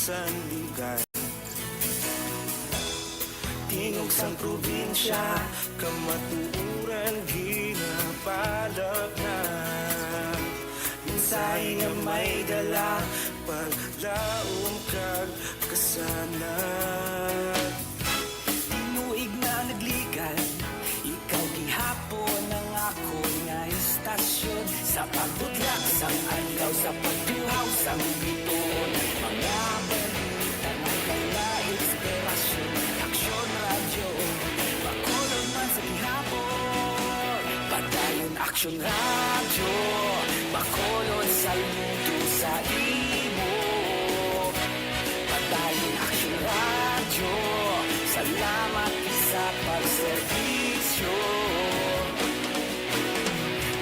sandigan. Tingog sang probinsya, kamatuuran ginabalak na. Minsay nga may dala, paglaom kag kasanag. Tinuig na nagligan, ikaw gihapon ang ako nga istasyon. Sa pagbutlak sang adlaw, sa pagduhaw sang bituon, mga balita nga kaila inspirasyon. Aksyon radyo, makulong man sa gihapon. Padayon Aksyon Radyo, makulong saludo sa imo. Padayon Aksyon Radyo, salamat sa pagserbisyo.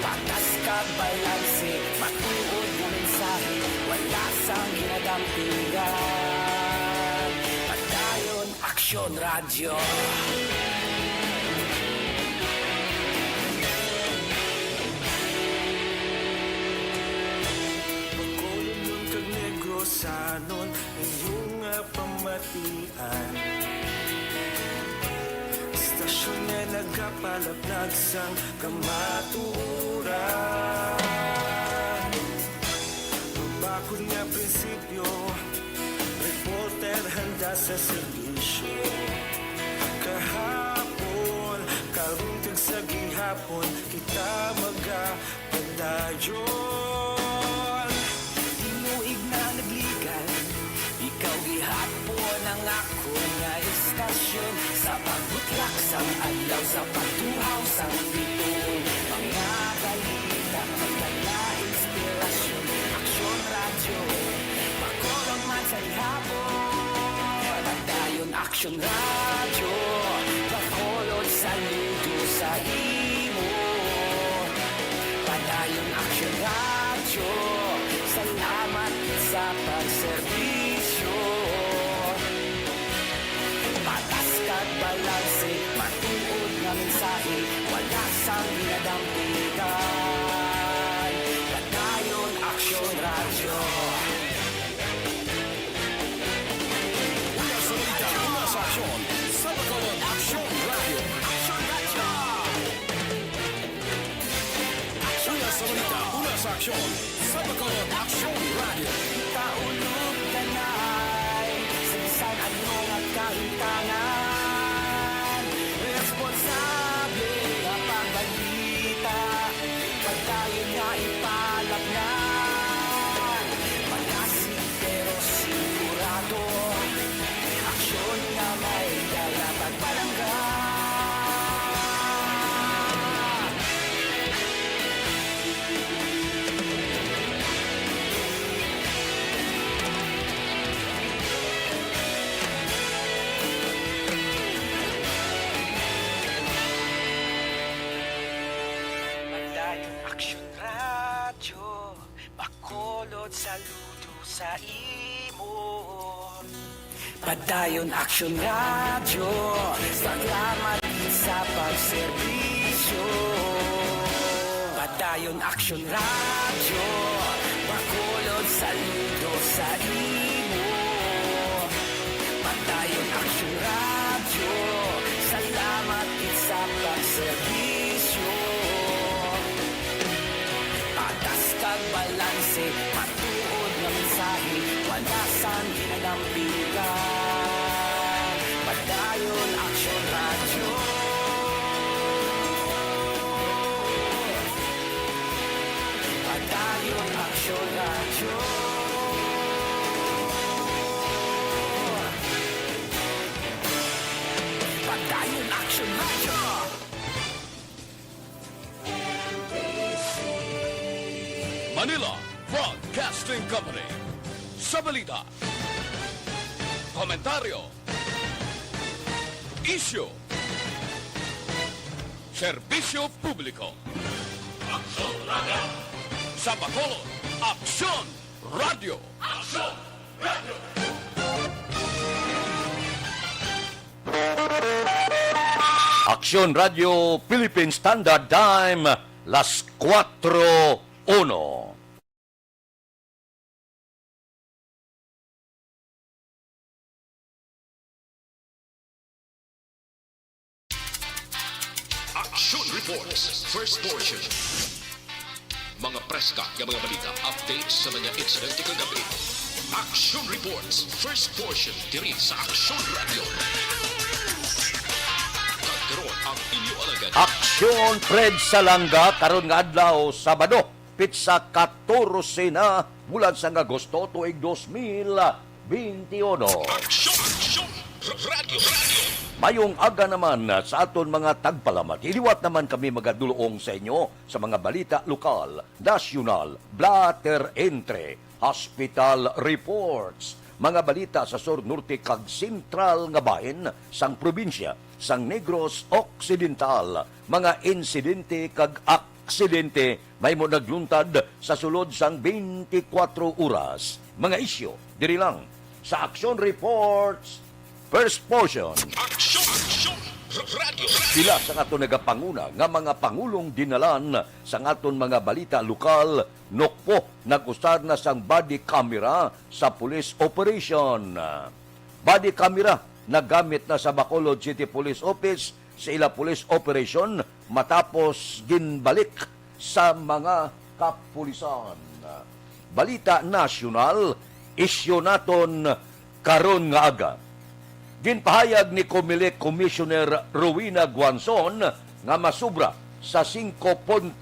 Patas kag balanse, matuod nga mensahe, wala sang ginadampingan. Padayon Aksyon Radyo. Bacolod nun kag Negrosanon, inyong pamatian. Istasyon nga nagapalaplag sang kamaturan. Babakod nga prinsipyo, reporter handa sa serbisyo. Kahapon, karong tag sa gihapon, kita magapadayon. Tinuig na nagligan, ikaw gihapon ang ako nga istasyon. Sa pagbutlak sang adlaw, sa pagtuhaw sang bituon, mga balita magdala inspirasyon. Aksyon Radyo, makulong man sa ihapon. Padayon Aksyon Radyo, makulong saludo sa imo. Padayon Aksyon Radyo, salamat sa pagserbisyo. Patas kag balanse, matuod nga mensahe, wala sang ginadampingan. Padayon Aksyon Radyo. Una sa balita, una sa aksyon, sa Bacolod Aksyon Radio. Aksyon Radyo! Una sa balita, una sa aksyon, sa Bacolod Aksyon Radio. Taulog kanay, sa bisan anong at kahintangan. Responsable nga pagbalita, pagdayon nga ipalapnan. Malasig pero sigurado, aksyon nga may dala pagpalanggan. Padayon Aksyon Radyo, Bacolod saludo sa imo. Padayon Aksyon Radyo, salamat sa pagserbisyo. Padayon Aksyon Radyo, Bacolod saludo sa imo. Padayon Aksyon Radyo, salamat sa pagserbisyo. Patas kag balanse, matuod nga mensahe, wala sang ginadampingan. Padayon Aksyon Radyo. Padayon Aksyon Radyo. Padayon Aksyon Radyo. Manila Broadcasting Company. Sa balita, komentaryo, isyu, serbisyo publiko. Aksyon Radio. Sa Bacolod, Aksyon Radio. Aksyon Radio. Aksyon Radio Philippine Standard Time, las 4:01. Action Reports, first portion. Mga preska ng mga balita, updates sa mga incident kagabi. Action Reports, first portion, diri sa Action Radio. Kagkaroon ang inyo alagad. Aksyon Fred Salanga karon nga adlaw Sabado, pitsa 14 na bulan sa Agosto tuig 2021. Action, radio. Mayong aga naman sa aton mga tagpalamat. Iliwat naman kami magadulong sa inyo sa mga balita lokal, nasyonal, blatter entre, hospital reports, mga balita sa Sur Norte kag Sentral nga bahin sang probinsya sang Negros Occidental, mga insidente kag aksidente may mo nagluntad sa sulod sang 24 oras. Mga isyo diri lang sa Action Reports first portion. Action, radio. Sila sa aton nagapanguna nga mga pangulong dinalan sa aton mga balita lokal, nokpo nag-usad na sang body camera sa police operation. Body camera nagamit na sa Bacolod City Police Office sa ila police operation matapos ginbalik sa mga kapulisan. Balita nasyonal, isyu naton karon nga aga. Ginpahayag ni Comelec Commissioner Rowena Guanzon nga masubra sa 5.7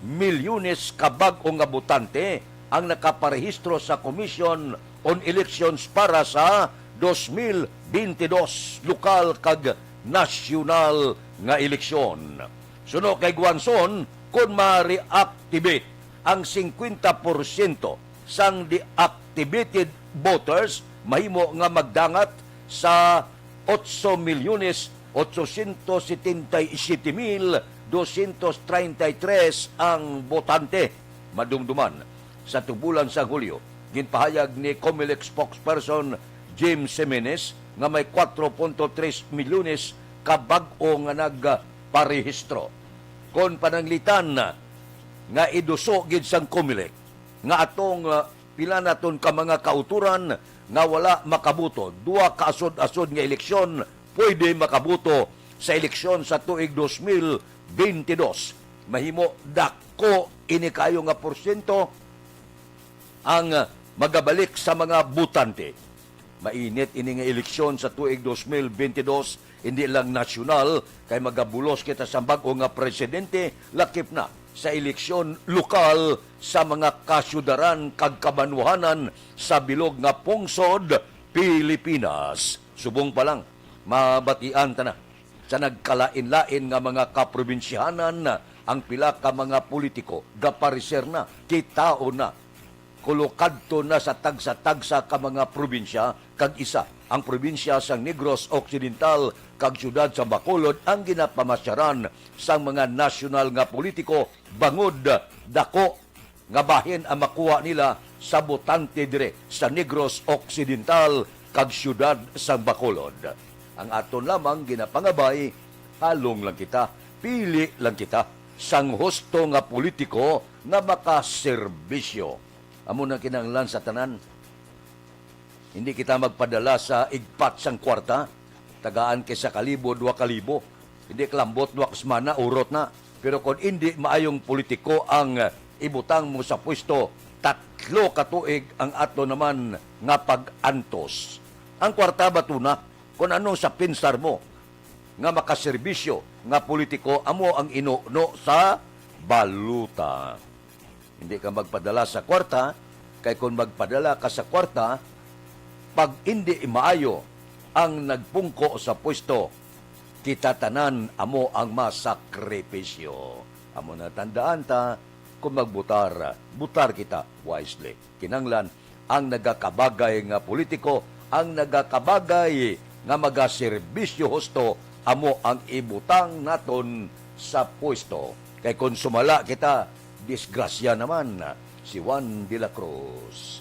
milyones kabag-o nga botante ang nakaparehistro sa Commission on Elections para sa 2022 lokal kag nasyonal nga eleksyon. Suno kay Guanzon, kung ma-reactivate ang 50% sang deactivated voters, mahimo nga magdangat sa 8,877,233 ang botante madumduman sa tubulan sa Hulyo. Ginpahayag ni Comelec spokesperson James Jimenez nga may 4.3 milyones kabag-o nga nagparehistro. Kon pananglitan nga iduso gid sang Comelec nga atong pila naton ka mga kauturan nga wala makabuto. Dua kaasod-asod nga eleksyon pwede makabuto sa eleksyon sa tuig 2022. Mahimo dako ini kayo nga porsyento ang magabalik sa mga butante. Mainit ini nga eleksyon sa tuig 2022, hindi lang nasyonal, kay magabulos kita sa bag-o nga presidente, lakip na sa eleksyon lokal sa mga kasyudaran kag kabanwahanan sa bilog nga pungsod Pilipinas. Subong pa lang, mabatian ta na sa nagkalain-lain nga mga kaprobinsyahanan ang pila ka mga politiko gapariser na, kitao na, kulokadto na sa tagsa-tagsa ka mga probinsya, kag isa ang probinsya sa Negros Occidental kag syudad sa Bacolod ang ginapamasyaran sang mga nasyonal nga politiko bangod dako nga bahin ang makuha nila sa botante dire sa Negros Occidental kag syudad sa Bacolod. Ang aton lamang ginapangabay, halong lang kita, pili lang kita sang husto nga politiko na makaserbisyo. Amo nang kinahanglan sa tanan. Hindi kita magpadala sa igpat sang kwarta, tagaan kay sa kalibo, 2 kalibo. Hindi klambot, 2 kasmana, urot na. Pero kung hindi maayong politiko ang ibutang mo sa pwesto, 3 katuig ang ato naman nga pag-antos. Ang kwarta batuna, kung ano sa pinsar mo, nga makaserbisyo, nga politiko, amo ang inuno sa baluta. Hindi ka magpadala sa kwarta, kay kung magpadala ka sa kwarta, pag hindi maayo ang nagpungko sa pwesto, kita tanan amo ang masakripisyo. Amo na tandaan ta, kung magbutar, butar kita wisely. Kinanglan, ang nagakabagay nga politiko, ang nagakabagay nga magaserbisyo husto, amo ang ibutang naton sa pwesto. Kay kung sumala kita, disgrasya naman si Juan de la Cruz.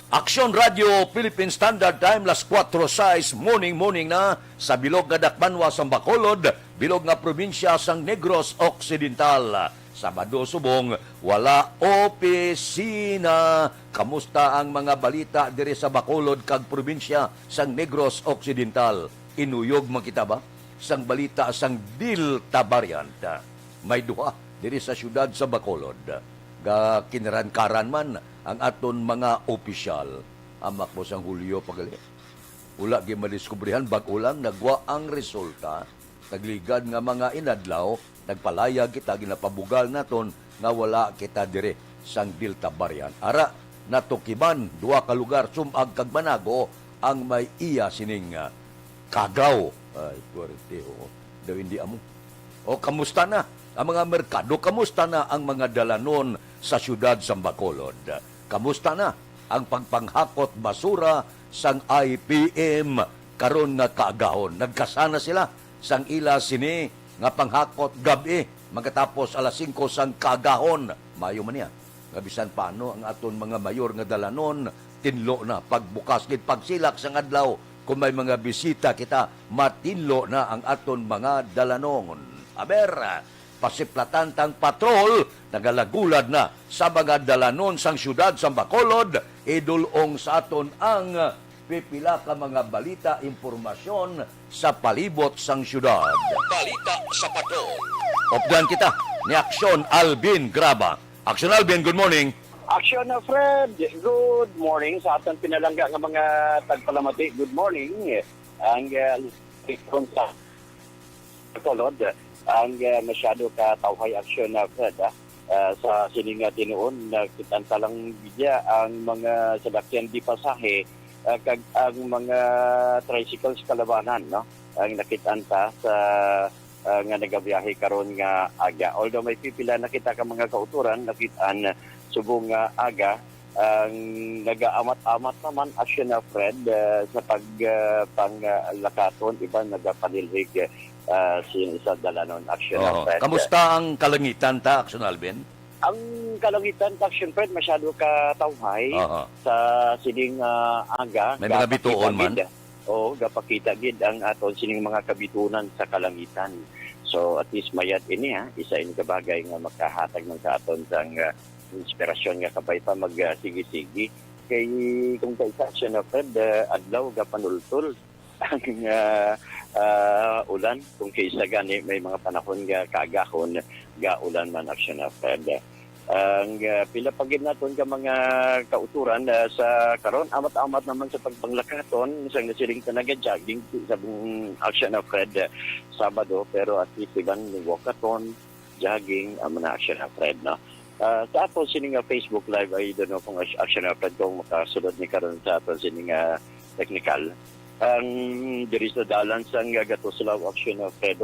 Action Radio Philippine Standard Time, las 4:06, morning na sa bilog nga Dakbanwa sa Bacolod, bilog nga probinsya sang Negros Occidental. Sabado subong, wala opisina. Kamusta ang mga balita dire sa Bacolod kag probinsya sang Negros Occidental? Inuyog man kita ba? sang balita sang Delta variant. May duha diri sa syudad sa Bacolod. Ga kinarankaran man ang aton mga opisyal. Amak mo sang Hulyo pagali. Ula gi madiskubrihan bag-ulang nagwa ang resulta. Nagligad nga mga inadlaw, nagpalayag kita ginapabugal naton nga wala kita dire sang Delta variant. Ara natukiban duha ka lugar sumag kag Banago ang may iya sining Kagaw. Ay, puwerte, daw hindi amo. O, kamusta na? Ang mga merkado, kamusta na ang mga dalanon sa syudad sa Bacolod? Kamusta na ang pagpanghakot basura sang IPM karon nga kaagahon? Nagkasana sila sang ila sini nga panghakot gabi magkatapos alas 5 sang kaagahon. Mayo man niya. Ngabisan paano ang aton mga mayor nga dalanon tinlo na pagbukas gid pagsilak sang adlaw. Kung may mga bisita kita, matinlo na ang aton mga dalanon. Aber, pasiplatan tang patrol, nagalagulad na sa mga dalanon sang syudad sa Bacolod, idulong sa aton ang pipila ka mga balita, impormasyon sa palibot sang syudad. Balita sa patrol. Opdan kita ni Aksyon Alvin Graba. Aksyon Alvin, good morning. Action na Fred, good morning sa ating pinalangga ng mga tagpalamati. Good morning. Ang sa Bacolod, ang masyado ka tawhay aksyon na Fred. Sa sininga tinuon, nakitanta lang bigya ang mga sadakyan di pasahe, kag ang mga tricycles kalabanan, no? Ang nakitanta sa nga nagabiyahe karon nga aga. Although may pipila nakita ka mga kauturan, nakitaan subong aga ang nagaamat-amat naman aksyon na Fred sa panglakaton iba nagapanilhig sa dalanon aksyon na Fred. Kamusta ang kalangitan ta, Aksyon Alvin? Ang kalangitan aksyon Fred masyado ka tawhay sa sining aga. May mga bituon man. O gapakita gid ang aton sining mga kabitunan sa kalangitan. So at least mayat ini isa ini kabagay nga makahatag ng sa aton sang inspirasyon nga kabay pa magsigi-sigi kay kung kaisa siya na Fred adlaw gapanultol ang ulan kung kaisa gani may mga panahon nga kaagahon ga ulan man aksyon na Fred. Ang pila pagid naton ka mga kauturan sa karon amat-amat naman sa pagpanglakaton sa nasiling tanaga jogging sa action of Fred Sabado pero at least iban walkathon jogging ang mga action of Fred no. Sa ato sining Facebook live ay doon kung action of Fred kung makasulod ni karon sa ato sining technical ang diri sa dalan sang Gatoslaw action of Fred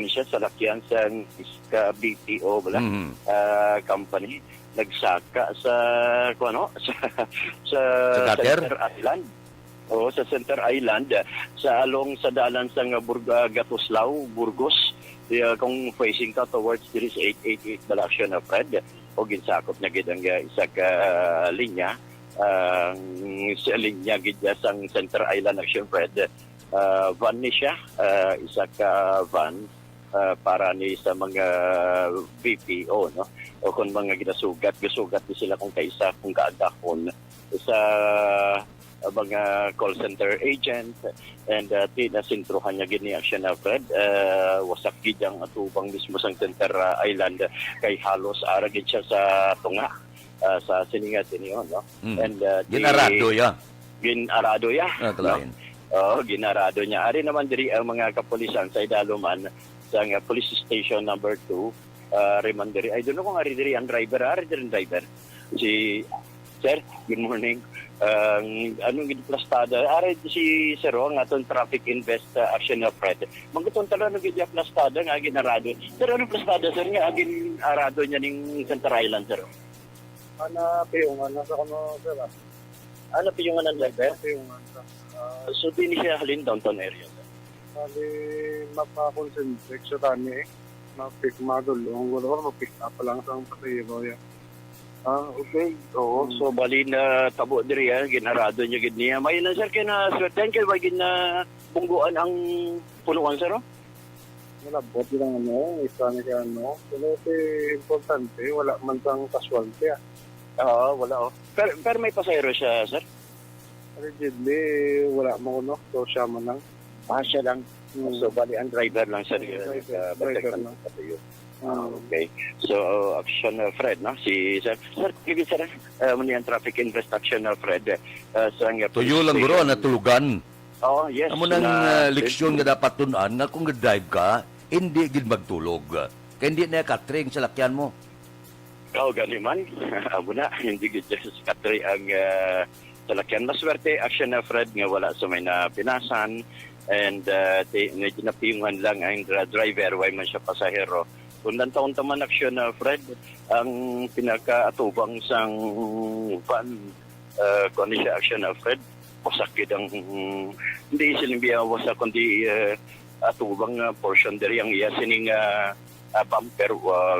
siya sa lakyan sa BPO wala company nagsaka sa Center Island sa Center Island sa along sa dalan sa Gatoslaw Burgos kung facing ka towards this 888 Balaksyon na Fred o ginsakop na gid ang isa ka linya sa linya gid sang Center Island action Fred van ni siya, isa ka van para ni sa mga BPO, no? O kung mga gasugat ni sila kung kaisa, kung kaagahon sa mga call center agent and tinasintruhan niya gini action na Fred wasak gid ang atubang mismo sang Center Island kay halos aragid siya sa tunga sa siningat niyo, no? And ginarado ya. No? Ginarado niya. Ari naman diri ang mga kapulisan sa Idaluman sa police station number 2. Reman diri. I don't know kung ari diri ang driver. Ari diri ang driver. Si Sir, good morning. Anong gidplastada? Ari si Sir ang aton traffic invest action na Fred. Magutong tala ng gidplastada nga ginarado. Sir, anong plastada sir nga agin arado niya ning Center Island sir? Ana piyungan sa kono sir. Ano piyungan ng driver? Piyungan sa So, din siya halin downtown area. Kali mapa-concentrate sa tani mapik madulong wala mapik up lang sa pasahero ya. Okay. Oo. So, bali na tabo diri ginarado niya gid niya. May na sir kay na swerten kay wag na bungguan ang puluan sir. Wala bot lang isa ni ano. Pero importante wala man sang casualty. Wala Pero may pasahero siya sir. Allegedly, wala mo no. So, siya man lang. Siya lang. So, bali, ang driver lang siya. Driver lang. Okay. So, action Fred, no? Si Sir. Sir, kaya sir, muna yung traffic infrastructure Fred. Tuyo lang guro na tulugan. Oh, yes. Amo nang leksyon nga dapat tunan nga kung drive ka, hindi gid magtulog. Kaya hindi na katring sa lakyan mo. Gani man. Amo na, hindi gid sa katri ang salakyan. Maswerte, action Fred, nga wala sa may napinasan. And medyo napiyungan lang ang driver, why man siya pasahero. Kung taon taman aksyon Fred, ang pinakaatubang sang van, kung siya aksyon Fred, pasakit ang, hindi silimbiya wasa, kundi atubang portion dari ang iya sining bumper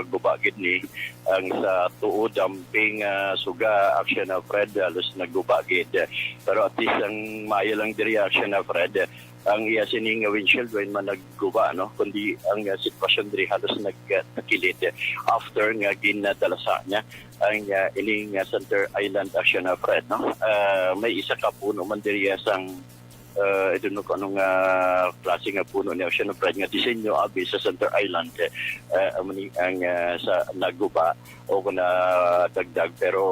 gubagid ni ang sa tuod damping suga action Fred halos naggubagid. Pero at least ang maayo lang diri action Fred, ang iya sining windshield when man nagguba, no, kundi ang sitwasyon diri halos nagtakilid after nga ginadalasa niya ang ining Center Island action Fred, no. May isa ka puno man diri sang I don't know kung anong klase nga puno ni Ocean Fred nga disenyo abi sa Center Island ang sa naguba o kung dagdag, pero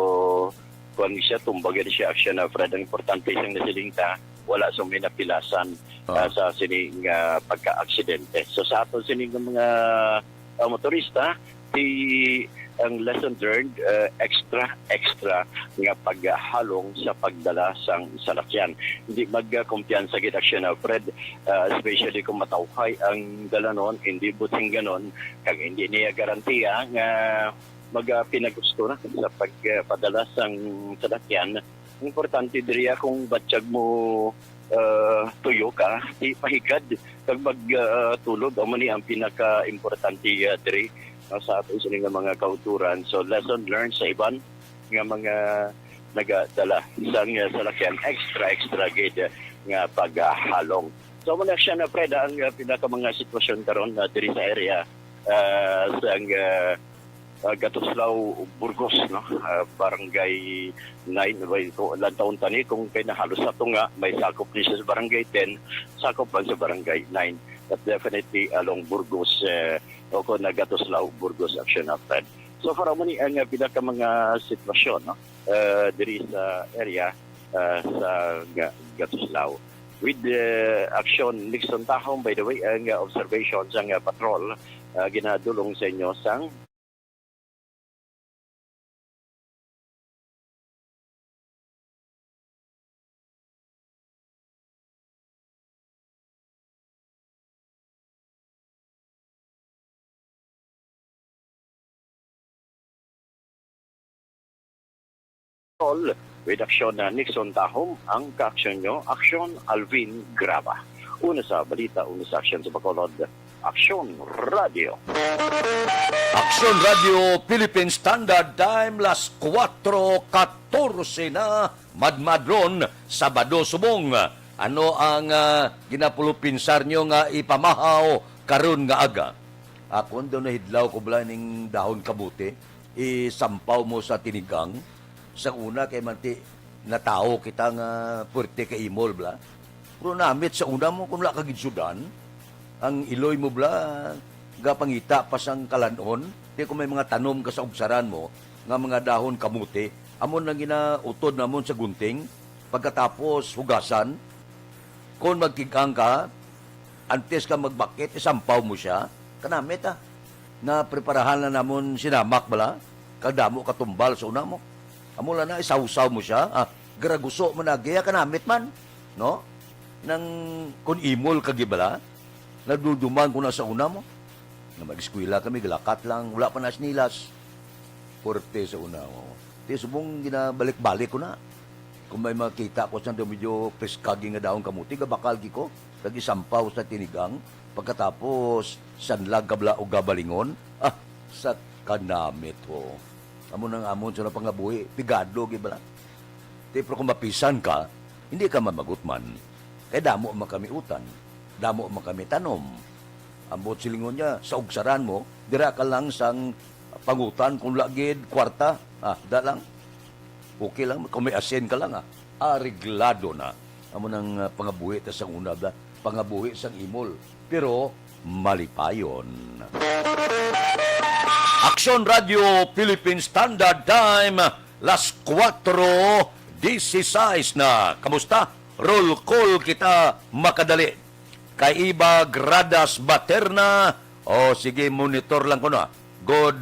kung siya tumbagan siya Ocean Fred, ang importante siyang nasilingta wala sa may napilasan sa sining pagka-aksidente. So sa ato sining mga motorista, ang lesson learned, extra nga paghalong sa pagdala sang salakyan. Hindi magkumpiyansa gid action Fred, especially kung matawhay ang dalanon, hindi buting ganon, kag hindi niya garantiya nga magpinagusto na sa pagpadala sang salakyan. Importante diriya kung batsyag mo tuyo ka, di pahigad kag magtulog, amo ni ang pinaka-importante diri sa ato sa mga kauturan. So lesson learned sa iban nga mga nagadala isang salakyan, extra gid nga paghalong. So muna siya na Fred ang pinaka mga sitwasyon karon diri sa area sa Gatuslao, Burgos, no? Barangay 9, lantaon tani kung kay nahalos sa nga may sakop ni sa barangay 10, sakop lang sa barangay 9. But definitely along Burgos, o kung na Gatuslao, Burgos action Fred. So para mo ni ang pinaka mga sitwasyon, no? Diri sa area sa Gatuslao. With action Nixon Tahong, by the way, ang observations ang patrol ginadulong sa inyo sang with aksyon na Nixon Tahom, ang ka-aksyon nyo, aksyon Alvin Graba. Una sa balita, una sa aksyon sa Bacolod, Aksyon Radio. Aksyon Radio Philippine Standard Time, las 4:14 na, madmadron, Sabado subong. Ano ang ginapulupinsar nyo nga ipamahaw karon nga aga? Ako doon nahidlaw ko bala ning dahon kabuti, isampaw mo sa tinigang. Sa una kay manti natao kita nga puwerte ka imol bla. Pero namit sa una mo kung wala ka gidsudan, ang iloy mo bla gapangita pa sang kalanon, di kung may mga tanom ka sa ubsaran mo nga mga dahon kamuti, amon nang ginautod namon sa gunting, pagkatapos hugasan, kung magkigang ka, antes ka magbakit, isampaw mo siya, kanamit na preparahan na namon sinamak bala, kadamo katumbal sa una mo. Amula na, isawsaw mo siya. Garaguso mo na, gaya ka namit man. No? Nang kung imol kagibala, naduduman ko na sa una mo. Na mag-eskwila kami, galakat lang, wala pa na sinilas. Porte sa una mo. Di subong ginabalik-balik ko na. Kung may makita ko sa medyo preskagi nga daong kamuti, gabakal ko, nag-isampaw sa tinigang, pagkatapos sanlag kabla o gabalingon, sa kanamit ho. Amon sa napangabuhi, pigado, gibala. Pero kung mapisan ka, hindi ka mamagutman. Kaya damo man kami utan, damo man kami tanom. Ambot silingon niya, sa ugsaran mo, dira ka lang sang pangutan, kung lagid, kwarta, da lang. Okay lang, kung may asin ka lang, ariglado na. Amon ang pangabuhi, tas ang una, pangabuhi sang imol. Pero malipayon. Aksyon Radio Philippine Standard Time, las 4:16 na. Kamusta? Roll call kita makadali. Kay Iba Gradas Baterna. O sige, monitor lang ko na. Good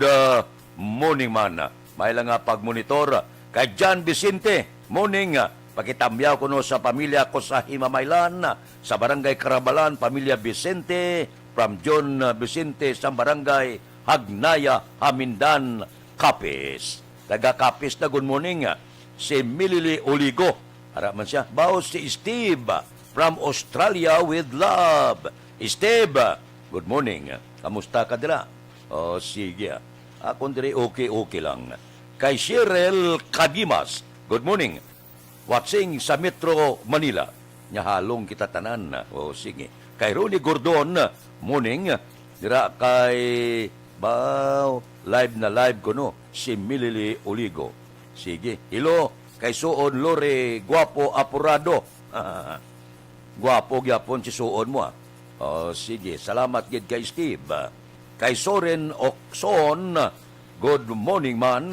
morning man. May lang nga pag-monitor. Kay John Vicente, morning. Pakitamyaw ko no sa pamilya ko sa Himamaylan, sa Barangay Karabalan, pamilya Vicente, from John Vicente sa Barangay Hagnaya, Hamindan, Capiz. Taga Capiz na good morning. Si Milili Oligo. Harap man siya. Bao si Steve from Australia with love. Steve, good morning. Kamusta ka dira? O sige. Ako diri okay lang. Kay Cheryl Kadimas, good morning. Watching sa Metro Manila. Nyahalong kita tanan. O sige. Kay Ronnie Gordon, morning. Dira kay live na live ko no. Si Milili Oligo. Sige. Hello. Kay Suon Lore Guapo Apurado. Guapo gyapon si Suon mo. O sige. Salamat gid kay Steve. Kay Soren Okson, good morning man.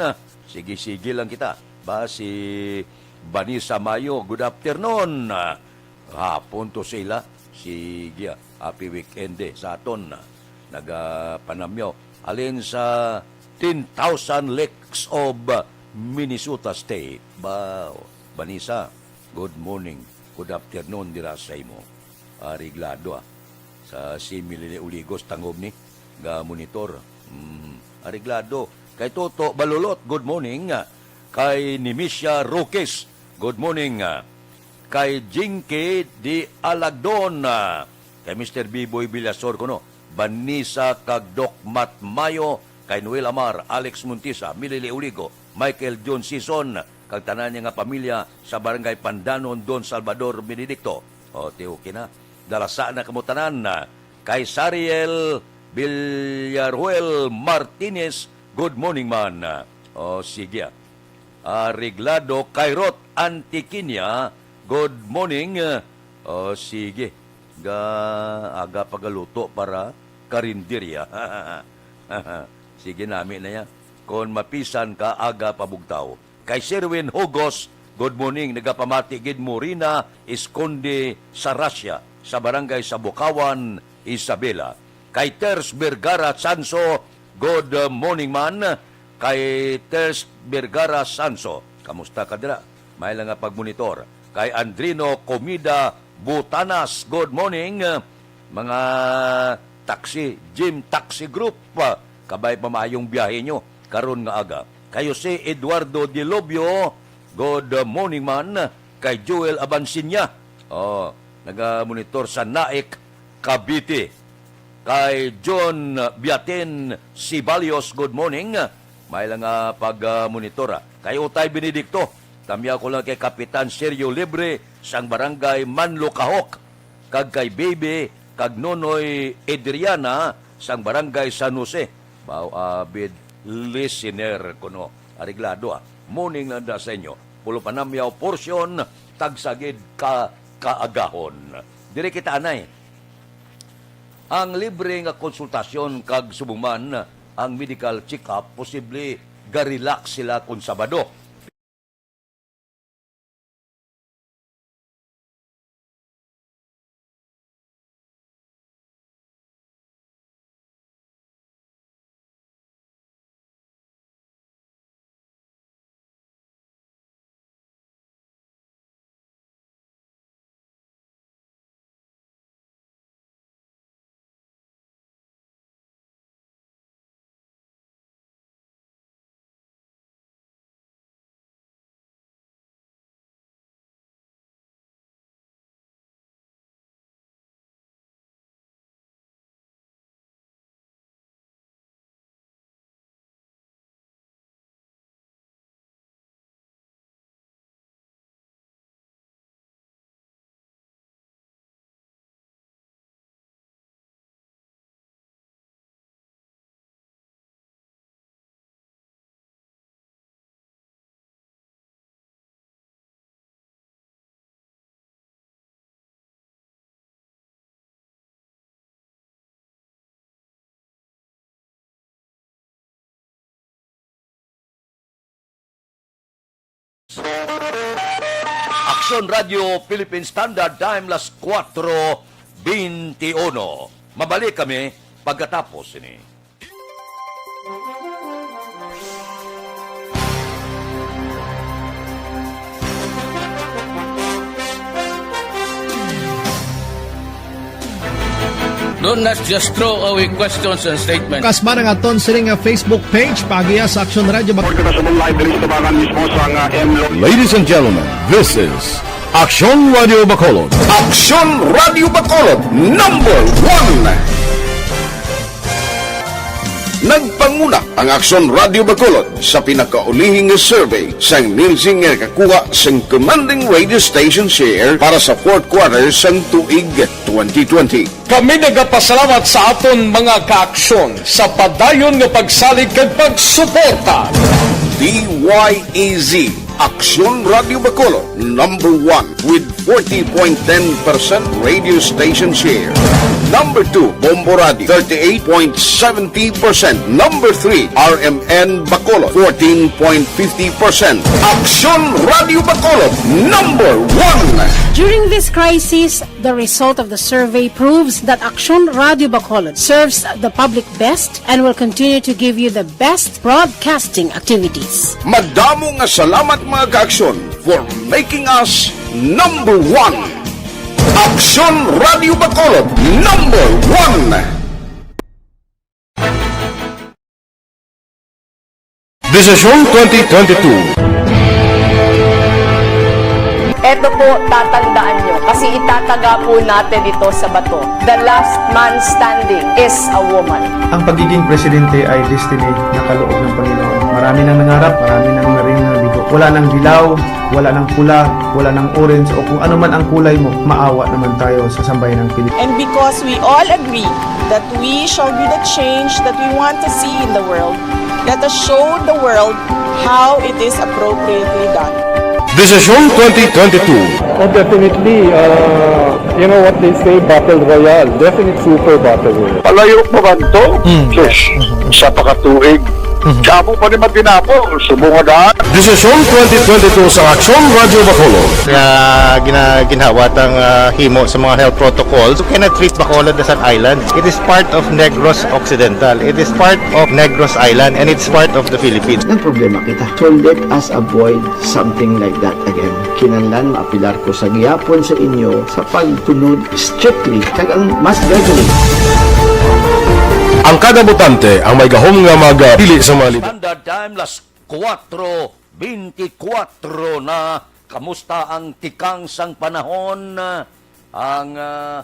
Sige lang kita. Ba si Vanessa Mayo, good afternoon. Hapon to sila. Sige, happy weekend sa aton. Nagapanamyo. Alin sa 10,000 Lakes of Minnesota State. Ba, Vanessa, good morning. Good afternoon dira sa imo. Ariglado sa Simili Uligos, tangob ni. Ga monitor. Ariglado. Kay Toto Balulot, good morning. Kay Nimisha Roques, good morning. Kay Jinky Di Alagdon. Kay Mr. Biboy Villasor ko no. Vanessa Kagdok Matmayo. Kay Noel Amar, Alex Muntisa, Milili Uligo, Michael John Sison. Kag tanan niya nga pamilya sa Barangay Pandanon, Don Salvador Benedicto. O, tiukin na. Dalasa na kamutanan. Kay Sariel Villaruel Martinez, good morning man. O, sige. Ariglado Kairot Antiquinia, good morning. O, sige. Aga pagaluto para karinderya. Sige namin na yan. Kung mapisan ka, aga pabugtaw. Kay Sherwin Hugos, good morning. Nagapamati gid Morina Esconde sa Russia, sa Barangay sa Bukawan, Isabela. Kay Ters Vergara Sanso, good morning man. Kay Ters Vergara Sanso, kamusta ka dira? May lang nga pagmonitor. Kay Andrino Comida Butanas, good morning. Mga taxi, Jim Taxi Group, kabay pamayong biyahe nyo, karon nga aga. Kayo si Eduardo De Lobio, good morning man. Kay Joel Abansinya, naga-monitor sa Naik, Cavite. Kay John Biaten Sibalios, good morning. May lang pag-monitor. Kay Utay Benedicto, tamya ko lang kay Kapitan Sergio Libre, sang Barangay Manlocahok. Kag kay Baby, kag Nonoy Adriana, sang Barangay San Jose. Abid listener ko no. Ariglado morning lang da sa inyo. Pulo panamyaw porsyon, tagsagid kaagahon. Dire kita anay. Ang libre nga konsultasyon kag subuman, ang medical check-up, posible ga-relax sila kung Sabado. Aksyon Radio Philippine Standard Time las 4:21. Mabalik kami pagkatapos ini. Don't not just throw away questions and statements. Kasma ng aton sining nga Facebook page pagiya sa Aksyon Radio. Ladies and gentlemen, this is Aksyon Radio Bacolod. Aksyon Radio Bacolod, number 1! Nagpanguna ang Aksyon Radio Bacolod sa pinakaulihing survey sang Nielsen nga kakuha sang commanding radio station share para sa fourth quarter sang tuig 2020. Kami nagapasalamat sa aton mga kaaksyon sa padayon nga pagsalig kag pagsuporta. DYEZ Aksyon Radio Bacolod, number 1 with 40.10% radio station share. Number 2, Bombo Radio, 38.70%. Number 3, RMN Bacolod, 14.50%. Aksyon Radio Bacolod, number 1! During this crisis, the result of the survey proves that Aksyon Radio Bacolod serves the public best and will continue to give you the best broadcasting activities. Madamo nga salamat mga kaaksyon for making us number 1. Aksyon Radio Bacolod, number 1! Desisyon 2022. Eto po, tatandaan nyo, kasi itataga po natin ito sa bato. The last man standing is a woman. Ang pagiging presidente ay destiny na kaloob ng Panginoon. Marami nang nangarap, marami nang maring nabigo. Wala nang dilaw, wala nang pula, wala nang orange, o kung ano man ang kulay mo, maawa naman tayo sa sambayan ng Pilipinas. And because we all agree that we shall be the change that we want to see in the world, let us show the world how it is appropriately done. Desisyon 2022. Oh, definitely, you know what they say, Battle Royale. Definitely super Battle Royale. Palayo mo kanto, Fish, sa pakatuig. Kamo pa ni Matinapo, subungadaan. Desisyon 2022 sa Aksyon Radio Bacolod. Kaya ginawat ang himo sa mga health protocols. You cannot treat Bacolod as an island. It is part of Negros Occidental. It is part of Negros Island and it's part of the Philippines. Ang problema kita. So let us avoid something like that again. Kinahanglan maapilar ko sa gihapon sa inyo sa pagtunod strictly kag ang mas gradually. Ang kada botante ang may gahom nga magpili sa mga lider. Standard Time, las 4:24 na. Kamusta ang tikang sang panahon? Ang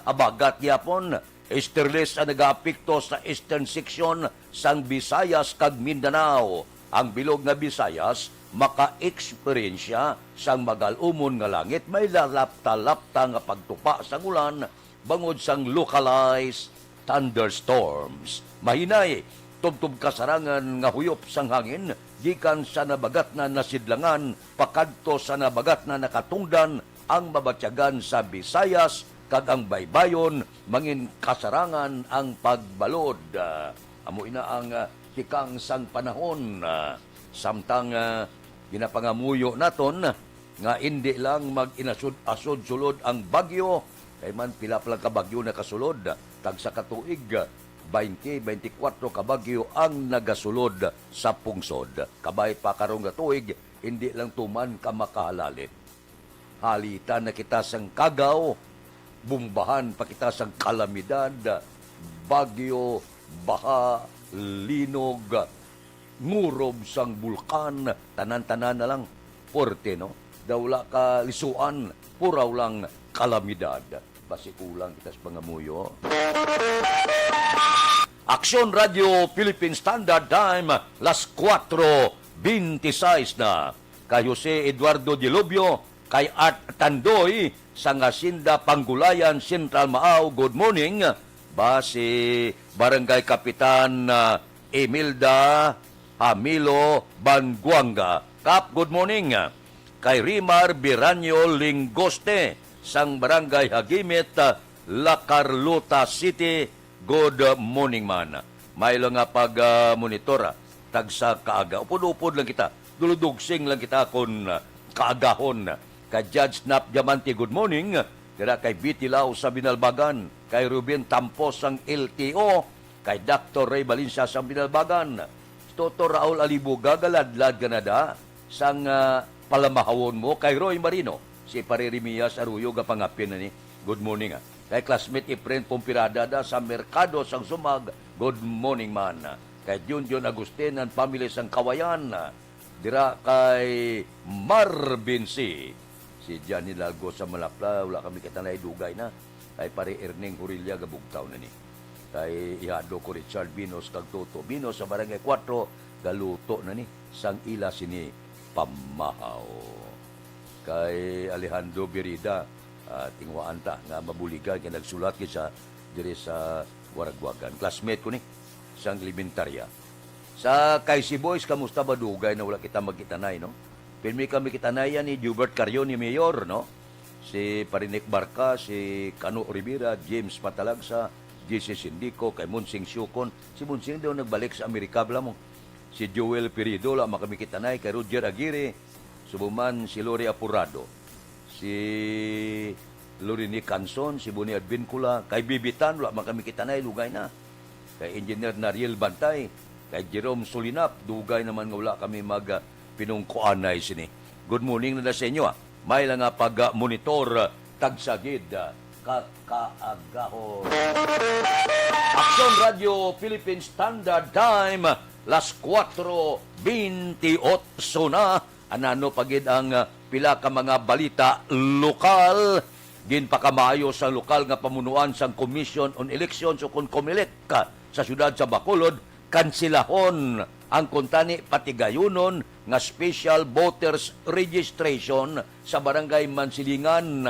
habagat yapon, esterles ang nag-aapekto sa eastern section sang Visayas kag Mindanao. Ang bilog nga Visayas maka-eksperyensya sang magalumon nga langit, may lalapta-lapta nga pagtupa sang ulan bangod sang localized thunderstorms. Mahinay, tubtub kasarangan nga huyop sang hangin, gikan sa nabagat na nasidlangan, pakadto sa nabagat na nakatungdan, ang mabatyagan sa Visayas, kag ang baybayon, mangin kasarangan ang pagbalod. Amo ina ang tikang sang panahon. Samtang ginapangamuyo naton, nga hindi lang mag-inasod-asod sulod ang bagyo, kay man pila lang ka bagyo na kasulod, tag sa katuig, 20-24 kabagyo ang nagasulod sa pungsod. Kabay pa karong gatuig, hindi lang tuman ka makahalalit. Halita na kita sang kagaw, bumbahan pa kita sang kalamidad, bagyo, baha, linog, ngurob sang bulkan, tanan-tanan na lang, porte, no? Dawla ka lisuan, puraw lang kalamidad. Basi kulang kita sa pangamuyo. Aksyon Radio Philippine Standard Time, las 4:26 na. Kay Jose Eduardo Dilobio, kay Art Tandoy, sa Ngasinda Panggulayan, Central Maaw, good morning. Basi Barangay Kapitan Emilda Hamilo Banguanga. Kap, good morning. Kay Rimar Biranyo Lingoste, sang Barangay Hagimit, La Carlota City, good morning man. May lang nga pag-monitora, tagsa kaaga. Upod-upod lang kita, duludugsing lang kita kung kaagahon. Kay Judge Snap Diamante, good morning. Dira kay Bitilaw sa Binalbagan, kay Ruben Tampos ang LTO, kay Dr. Ray Valencia sa Binalbagan. Toto Raul Alibuga, galadlad Canada, sang palamahawon mo, kay Roy Marino, si Parerimias Arroyo, gapangapin na ni. Good morning. Kay classmate Efren Pompirada da sa Merkado sang Sumag, good morning man. Kay Junjun Agustin ang pamilya sang Kawayan. Dira kay Marvin C. Si Johnny Lago sa Malapla, wala kami kitanay dugay na. Kay pare Erning Hurilya, gabugtaw na ni. Kay ihado ko Richard Binos, kag Toto Binos sa Barangay 4, galuto na ni. Sang ila sini pamahaw. Kay Alejandro Birida, tingwaan ta nga mabuligan, kaya nagsulat kisa diri sa Waragwagan. Classmate ko ni, sang elementarya. Sa Kaisi Boys, kamusta ba dugay na wala kita magkitanay, no? Pilmi kami kitanayan ni Jubert Carrion, ni Mayor, no? Si Parinik Barca, si Cano Rivera, James Patalagsa, JC Sindico, kay Munsing Syukon. Si Munsing daw nagbalik sa Amerika, bala mo. Si Joel Perido, la kami kitanay, kay Roger Aguirre, subuman si Lori Apurado, si Lorini Canson, si Boni Advincula, kay Bibitan, wala kami kitanay, dugay na. Kay Engineer Nariel Bantay, kay Jerome Solinap, dugay naman nga wala kami pinungkuanay sini. Good morning na sa inyo. May lang nga pag-monitor tagsagid kakaagaho. Aksyon Radio Philippine Standard Time, las 4:28 na. Anano pagid ang pila ka mga balita lokal. Ginpakamayo sa lokal nga pamunuan sang Commission on Elections o COMELEC sa syudad sa Bacolod, kansilahon ang kuntani patigayunon nga special voters registration sa Barangay Mansilingan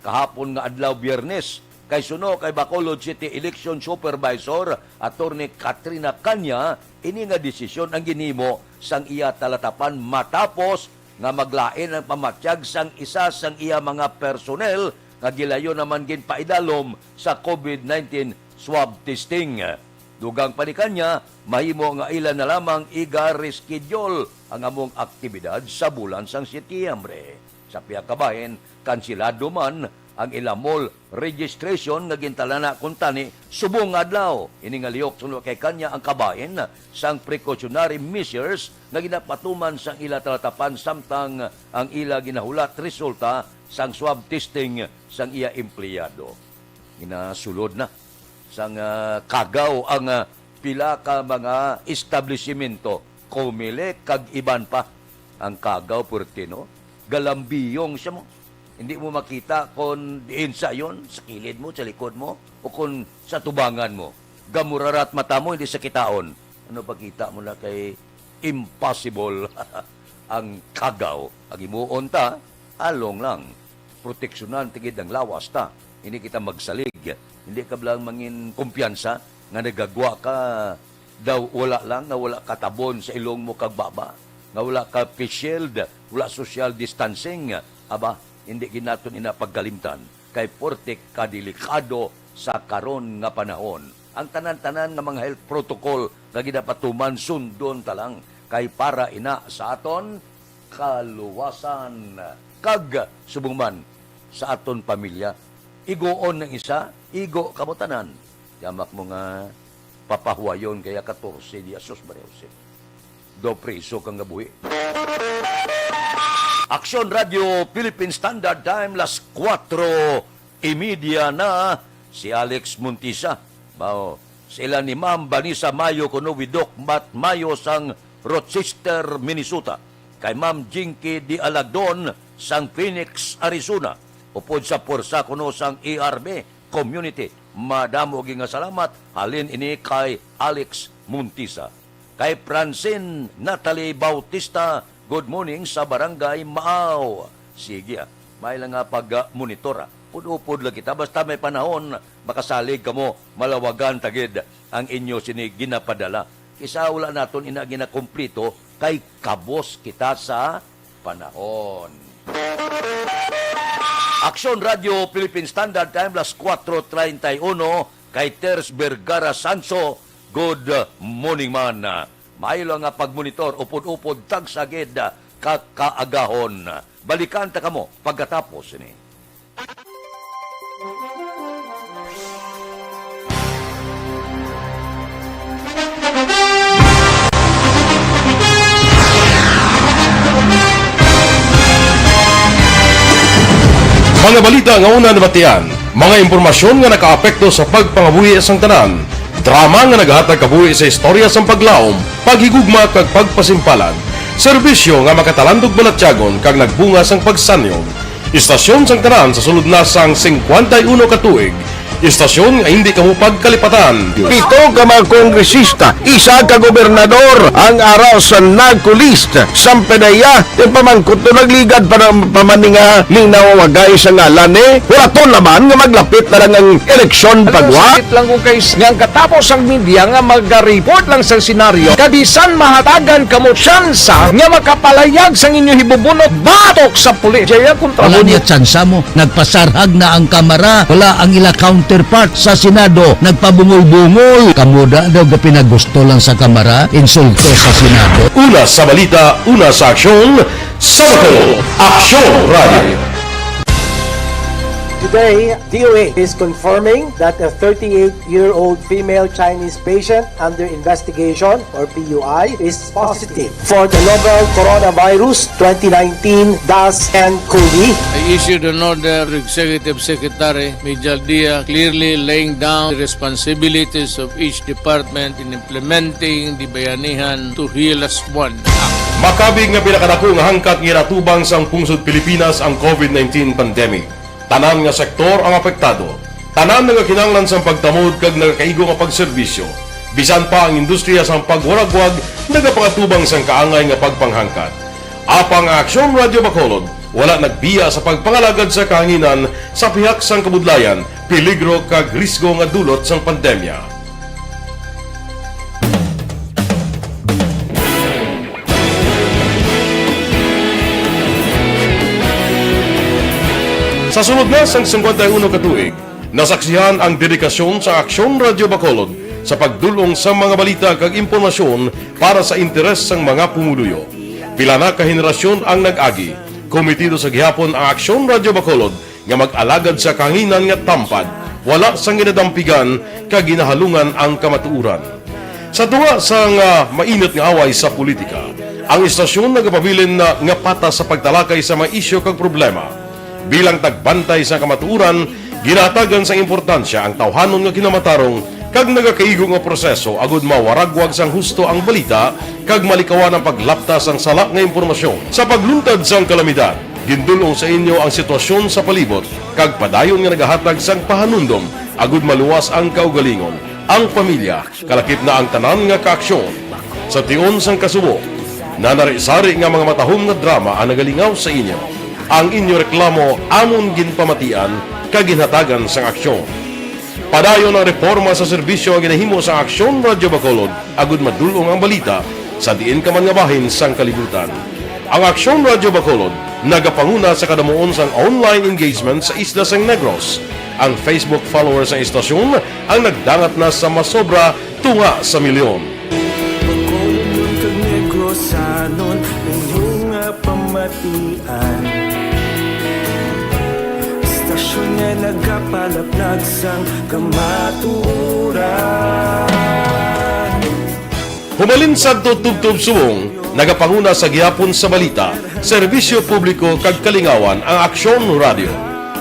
kahapon nga adlaw Biyernes. Kay suno kay Bacolod City Election Supervisor Attorney Katrina Kanya, ini nga desisyon ang ginimo sang iya talatapan matapos nga maglain ang pamatyag sang isa sang iya mga personnel nga gilayo naman ginpaidalom sa COVID-19 swab testing. Dugang panikanya, mahimo nga ilan na lamang iga-reschedule ang among aktibidad sa bulan sang Setyembre. Sa piyakabahin, kansilado man ang ilamol registration nga gintalana kuntani subong adlaw. Ini nga lihok suno kay kanya ang kabahin sang precautionary measures nga ginapatuman sang ila talatapan samtang ang ila ginahulat resulta sang swab testing sang iya empleyado. Ginasulod na sang kagaw ang pila ka mga establishmento, COMELEC kag iban pa. Ang kagaw Portino, galambiyong siya mo. Hindi mo makita kung diin sa yon, sa kilid mo, sa likod mo, o kung sa tubangan mo. Gamurarat mata mo, hindi sa kitaon. Ano pagkita mo na kay impossible ang kagaw. Ang imuon ta, along lang. Proteksyonan, tigid ang lawas ta. Hindi kita magsalig. Hindi ka lang mangin kumpiyansa nga nagagwa ka daw wala lang, nga wala katabon sa ilong mo kag baba. Nga wala ka face shield, wala social distancing. Aba, hindi ginaton inapagkalimtan kay portik kadelikado sa karon nga panahon. Ang tanan-tanan nga mga health protocol nga ginapatuman sundon talang kay para ina sa aton kaluwasan kag subungman sa aton pamilya. Igoon ng isa, igo kamutanan. Yamak mo nga papahuayon kaya 14 di asos barewse. Do preso kang gabuhi. Aksyon Radio Philippine Standard Time, las 4:30 na. Si Alex Muntisa. Bao, sila ni Ma'am Vanessa Mayo kuno widok Mat Mayo sang Rochester, Minnesota. Kay Ma'am Jinky Di Alagdon sang Phoenix, Arizona. Upod sa porsa kuno sang ERB Community. Madamo gi nga salamat halin ini kay Alex Muntisa. Kay Francine Natalie Bautista, good morning sa Barangay Maaw. Sige, may lang nga pag-monitora. Pud-upod lang kita. Basta may panahon, makasalig ka mo, malawagan tagid ang inyo sini ginapadala. Kisa wala naton ina ginakomplito kay kabos kita sa panahon. Aksyon Radio Philippine Standard Time, las 4:31, kay Ters Vergara Sanso, good morning man. May lang nga pagmonitor, upod-upod tagsagid kakaagahon. Balikan ta kamo pagkatapos ini. Mga balita nga una nabatian, mga impormasyon nga nakaapekto sa pagpangabuhi sang tanan, drama nga naghatag kabuhi sa istorya sang paglaom, paghigugma kag pagpasimpalan, serbisyo nga makatalandog balatyagon kag nagbunga sang pagsanyog, istasyon sang tanan sa sulod na sang 51 ka tuig, istasyon nga hindi kamo pagkalipatan. 7 ka mga kongresista, 1 ka gobernador ang araw sa nagkulist sa pedaya yung pamangkot na nagligad para pamaninga ning nawawagay sa ngalan wala to naman nga maglapit na lang ang eleksyon pagwa. Sakit lang ko guys, nga katapos ang media nga mag-report lang sa senaryo, kabisan mahatagan kamo tsansa nga makapalayag sang inyo hibubunot batok sa pulis. Jaya kontra Wala niya tsansa mo. Nagpasarhag na ang kamera. Wala ang ila counterpart sa Senado. Nagpabungol-bungol. Kamuda daw ga pinagusto lang sa kamera. Insulto sa Senado. Una sa balita, una sa aksyon, sa Bacolod, Aksyon Radio. Today, DOA is confirming that a 38-year-old female Chinese patient under investigation, or PUI, is positive for the novel coronavirus 2019 DAS-CoV. I issued an order to Executive Secretary Major Dia clearly laying down the responsibilities of each department in implementing the Bayanihan to Heal as One Act. Makabig nga pinakadako nga hangkat nga natubang sang pungsod Pilipinas ang COVID-19 pandemic. Tanan nga sektor ang apektado. Tanan nga kinahanglan sang pagtamod kag nagakaigo nga pagserbisyo. Bisan pa ang industriya sang pagwaragwag nagapangatubang sang kaangay nga pagpanghangkat. Apang Aksyon Radio Bacolod wala nagbiya sa pagpangalagad sa kahanginan sa pihak sang kabudlayan, peligro kag risgo nga dulot sang pandemya. Sa sunod na sang 51 ka tuig, nasaksihan ang dedikasyon sa Aksyon Radio Bacolod sa pagdulong sa mga balita kag impormasyon para sa interes sang mga pumuluyo. Pila na ka henerasyon ang nag-agi, komitido sa gihapon ang Aksyon Radio Bacolod nga mag-alagad sa kahanginan nga tampad, wala sang ginadampigan kag ginahalungan ang kamatuuran. Sa tunga sang mainit nga away sa politika, ang istasyon nagapabilin na nga patas sa pagtalakay sa mga isyu kag problema. Bilang tagbantay sa kamatuuran, ginatagan sa importansya ang tawhanon nga kinamatarong kag nagakaigo nga proseso agud mawaragwag sang husto ang balita kag malikawan ang paglapta sang sala nga impormasyon. Sa pagluntad sang kalamidad, gindulong sa inyo ang sitwasyon sa palibot kag padayon nga nagahatag sang pahanundom agud maluwas ang kaugalingon, ang pamilya, kalakip na ang tanan nga kaaksyon. Sa tion sang kasubo, nanari-sari nga mga matahom nga drama ang nagalingaw sa inyo. Ang inyo reklamo amon ginpamatian kaginhatagan sang aksyon. Padayon ang reforma sa serbisyo ang ginahimo sa Aksyon Radio Bacolod agud madulong ang balita sa diin ka man nga bahin sang kalibutan. Ang Aksyon Radio Bacolod nagapanguna sa kadamuon sang online engagement sa isla sang Negros. Ang Facebook followers sa istasyon ang nagdangat na sa masobra tunga sa milyon. Bacolod kag Negros sanon inyong pamatian. Istasyon nga nagapalaplag sang kamaturan. Humalin sa tutubtub suwong, nagapanguna sa gihapon sa balita, serbisyo publiko kag kalingawan ang Aksyon Radio.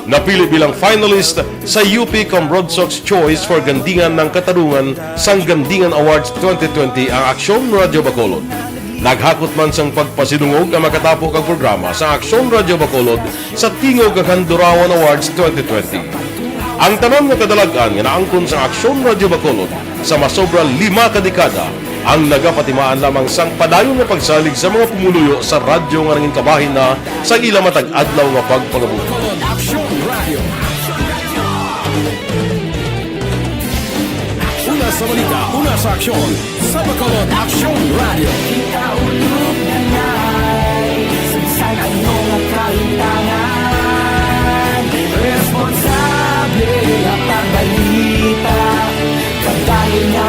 Napili bilang finalist sa UP Broadsox Choice for Gandingan ng Katarungan sang Gandingan Awards 2020 ang Aksyon Radio Bacolod. Naghakot man sang pagpasidungog ang makatapo kang programa sa Aksyon Radio Bacolod sa Tingog kag Handurawan Awards 2020. Ang tanan nga kadalagan nga naangkon sa Aksyon Radio Bacolod sa masobra 5 ka dekada ang nagapatimaan lamang sang padayon nga pagsalig sa mga pumuluyo sa radyo nga nangin kabahin na sa ila matag adlaw nga pagpangabuhi. Una sa balita, una sa aksyon, sa Bacolod Aksyon Radio. Kita ulog na ngay, sinsan ang mga kaintangan. Responsable ang pagbalita, kagaling na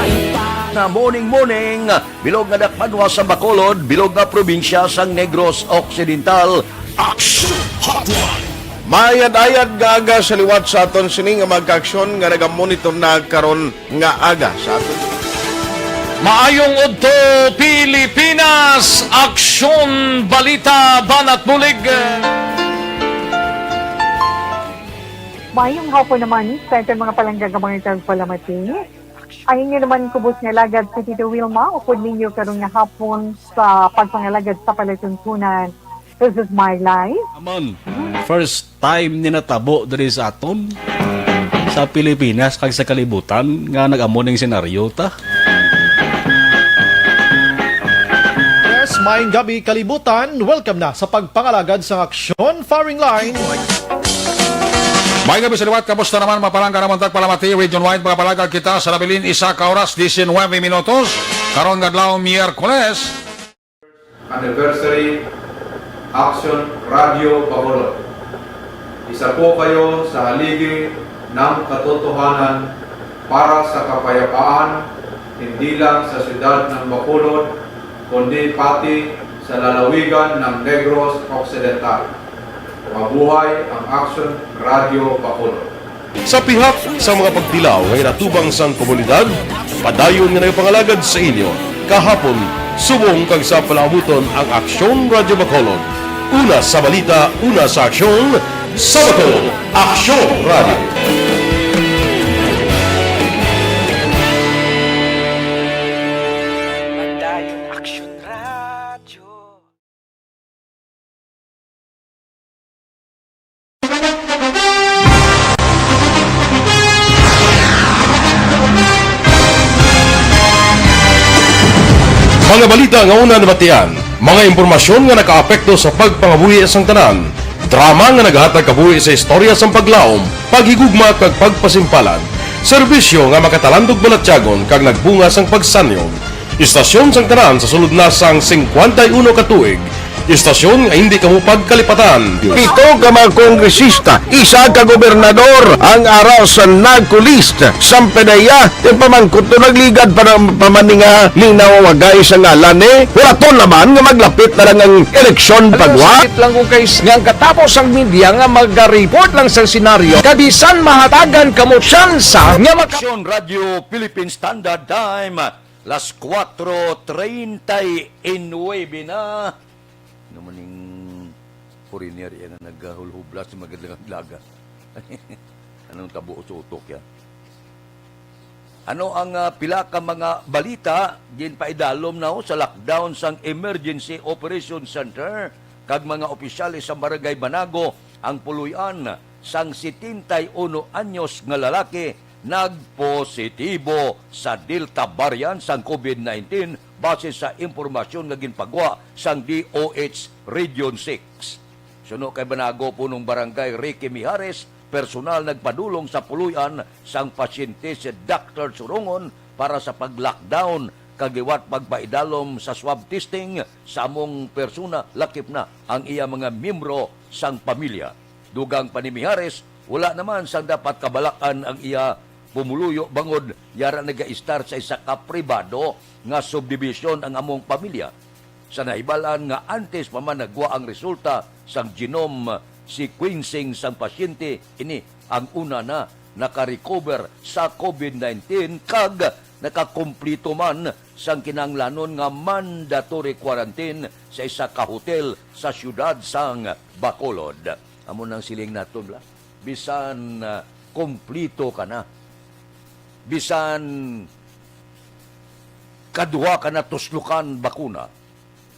na morning, bilog nga dakpanwa sa Bacolod, bilog nga probinsya sang Negros Occidental, Action Hotline. Mayad-ayad nga aga sa liwat sa aton sini nga magka-aksyon nga nagamonitor na karon nga aga sa aton. Maayong udto Pilipinas, aksyon balita banat bulig. Maayong hapon naman sa ito mga palanggang mga palamati. Ayun nyo naman kubos nga lagad si Tito Wilma, upod ninyo karong nga hapon sa pagpangalagad sa palatuntunan. This is my life. Amon, first time ni natabo diri sa aton sa Pilipinas kag sa kalibutan nga nag-amo ning senaryo ta. Yes, maayong gabi kalibutan. Welcome na sa pagpangalagad sa aksyon firing line. May gabi sa liwat, kamusta naman mapalangga naman tagpalamati, region-wide mga palagag kita sa labilin isa ka oras, 19 minutos, karon gadlaw Miyerkules. Anniversary Action Radio Bacolod. Isa po kayo sa haligi ng katotohanan para sa kapayapaan, hindi lang sa siyudad ng Bacolod, kundi pati sa lalawigan ng Negros Occidental. Mabuhay ang Action Radio Bacolod. Sa pihak sa mga pagtilaw ngay natubang sang komunidad, padayon nga nagpangalagad sa inyo. Kahapon, subong kag sa palabuton ang Aksyon Radio Bacolod. Una sa balita, una sa aksyon, sa Bacolod, Aksyon Radio. Mga balita nga una nabatian, mga impormasyon nga nakaapekto sa pagpangabuhi sang tanan, drama nga naghatag kabuhi sa istorya sang paglaom, paghigugma kag pagpasimpalan, serbisyo nga makatalandog balatyagon kag nagbunga sang pagsanyon, istasyon sang tanan sa sulod na sang 51 ka tuig, istasyon nga hindi kamo pagkalipatan. Pito ka mga kongresista, isa ka gobernador ang araw sa nagkulist sa pedaya ti pamangkot to nagligad para pamaninga linaw wagay sa ngalan wala to naman nga maglapit na lang ang eleksyon pagwa. Sakit lang kung guys nga katapos ang media nga mag-report lang sa senaryo kabisan mahatagan kamo tsansa nga Action Radio Philippine Standard Time, las 4:39 na. Namaning foreigner yan na naghulhubla sa magandang-laga. Anong tabo sa utok yan? Ano ang pila ka mga balita din paidalom na sa lockdown sang Emergency Operation Center kag mga opisyales sa Barangay Banago ang puluyan sang 71 anyos nga lalaki nagpositibo sa Delta variant sang COVID-19 base sa impormasyon nga ginpagwa sang DOH Region 6. Suno kay Banago punong barangay Ricky Mijares, personal nagpadulong sa puluyan sang pasyente si Dr. Surongon para sa pag-lockdown kagiwat pagpaidalom sa swab testing sa among persona lakip na ang iya mga miyembro sang pamilya. Dugang pa ni Mijares, wala naman sang dapat kabalakan ang iya pumuluyo bangod yara naga-start sa isa ka pribado nga subdivision ang among pamilya. Sa naibalan nga antes pa man nagwa ang resulta sang genome sequencing sang pasyente, ini ang una na naka-recover sa COVID-19 kag nakakumplito man sang kinanglanon nga mandatory quarantine sa isa ka hotel sa siyudad sang Bacolod. Amo nang siling naton la, bisan kumplito ka na, bisan kaduha ka na tuslukan bakuna,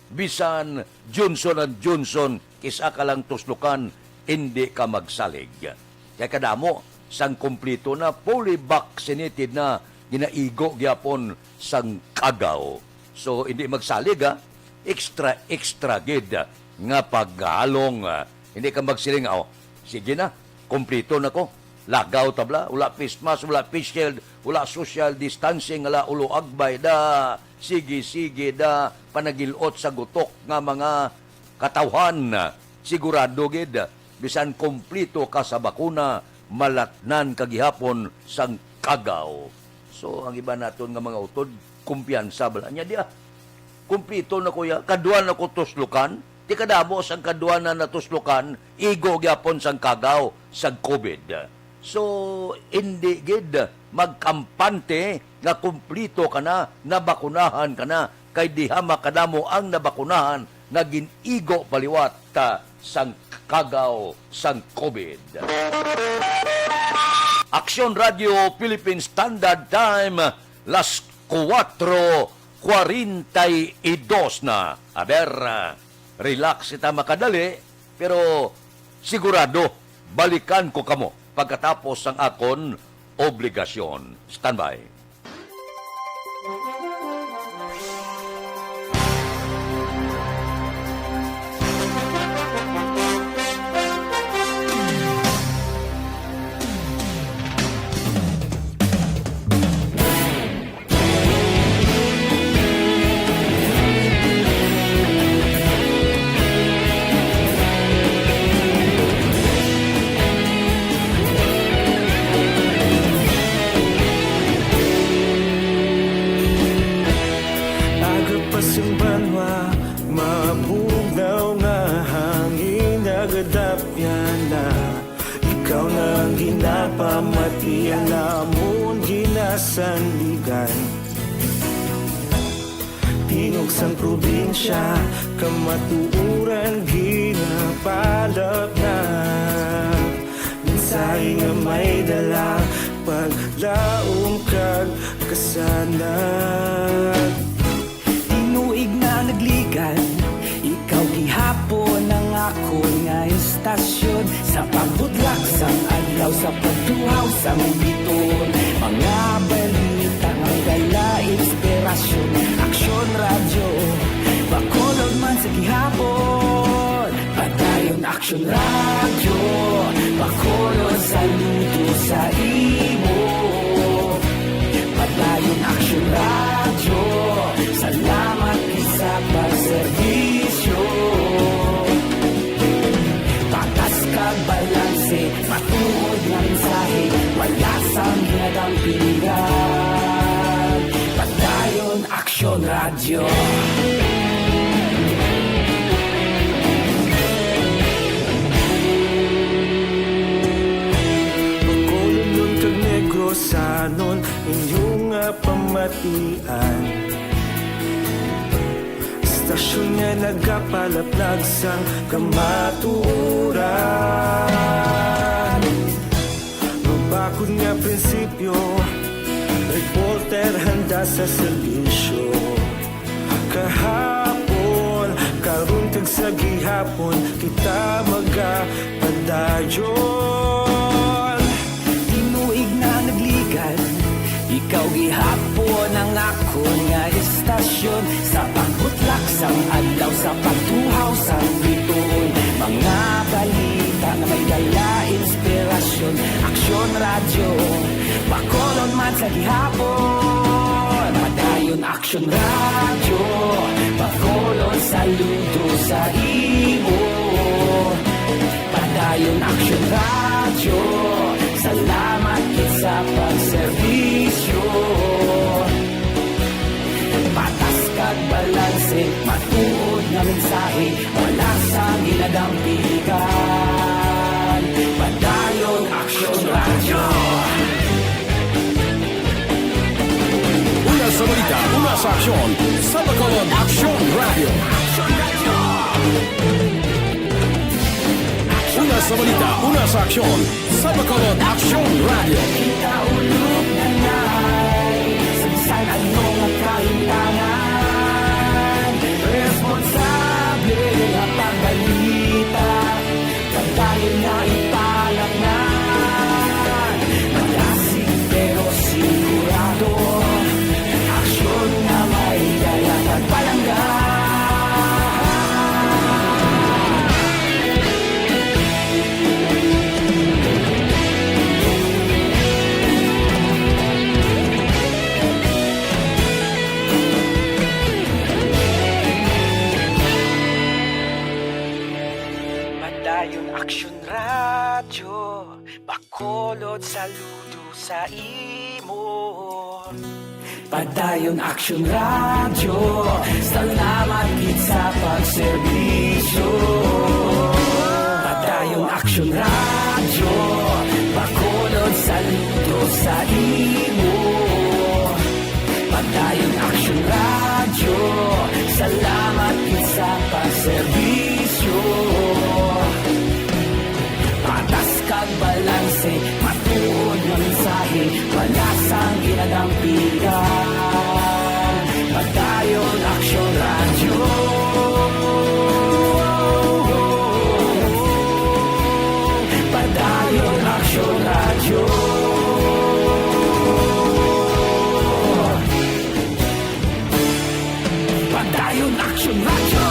bisan Johnson & Johnson kisa ka lang tuslukan, hindi ka magsalig. Kaya kadamo sang kumplito na fully vaccinated na ginaigo gyapon sang kagaw. So hindi magsalig extra gid nga paghalong. Hindi ka magsiling sige na, kumplito na ko. Lagaw tabla, wala face mask, wala face shield, wala social distancing, wala ulo agbay da, sige da, panagilot sa gutok nga mga katawhan. Sigurado gid, bisan kumplito ka sa bakuna, malatnan kagihapon sang kagaw. So, ang iba naton nga mga utod, kumpiyansa bala niya dia. Kumplito na kuya, kaduan na ko tuslukan, ti kadamo sang kaduana natuslukan, igo gyapon sang kagaw sang COVID. So, hindi gid magkampante nga kumplito ka na, nabakunahan ka na, kay diha makadamo ang nabakunahan na ginigo paliwat sang kagaw sang COVID. Aksyon Radio Philippine Standard Time, las 4:42 na. Aber, relax ita makadali, pero sigurado, balikan ko kamo pagkatapos ang akon obligasyon. Standby. Pamatian namon ginasandigan Tingog sang probinsya kamatuuran ginapalap na Minsay nga may dala paglaong kag kasanag Tinuig na nagligan ikaw gihapon ang ako nga istasyon Sa pagbudlak sang adlaw sa pagtuhaw sang biton Mga balita nga gala inspirasyon Aksyon radyo, bakolog man sa gihapon Padayon aksyon radyo, bakolog saludo sa imo Padayon aksyon radyo, salamat isa pagserbisyo Patas kag balanse, matuod nga mensahe Wala sang ginagang pilihan Padayon Aksyon Radio Pagkulunod kag Negrosanon inyong pamatian Istasyon nga nagapalaplag sang kamaturan Mabakod nga prinsipyo Reporter handa sa serbisyo Kahapon, karun kag sa gihapon Kita magapadayon Tinuig na nagligan Ikaw gihapon ang ako nga istasyon Sa pagbutlak sang adlaw Sa pagtuhaw sang bituon Mga balita na may dala inspirasyon Aksyon radyo Bakolon man sa gihapon Padayon Aksyon radyo Bakolon saludo sa imo Padayon Aksyon radyo Salamat sa pagserbisyo Patas kag balanse Matuod nga mensahe Wala sa ginagang piligan Padayon Aksyon Radio Una sa balita, una sa aksyon Sa Bacolod Aksyon Radio Una sa balita, una sa aksyon Sa Bacolod Aksyon Radio Kita ulog na na'y Sabisan ano nga kahintangan Responsable nga pagbalita Pagdayon na ipalaknan Malasig pero sigurado Aksyon na may dala at palanggan Padayon Aksyon Radio Bacolod saludo sa imo Padayon Action Radio, salamat gid sa pagserbisyo. Padayon Action Radio, Bacolod saludo sa imo. Padayon Action Radio, salamat gid sa pagserbisyo. Patas kag balanse, matuod nga mensahe, wala sang ginadampigan. Padayon Action Radio. Padayon Action Radio. Padayon Action Radio.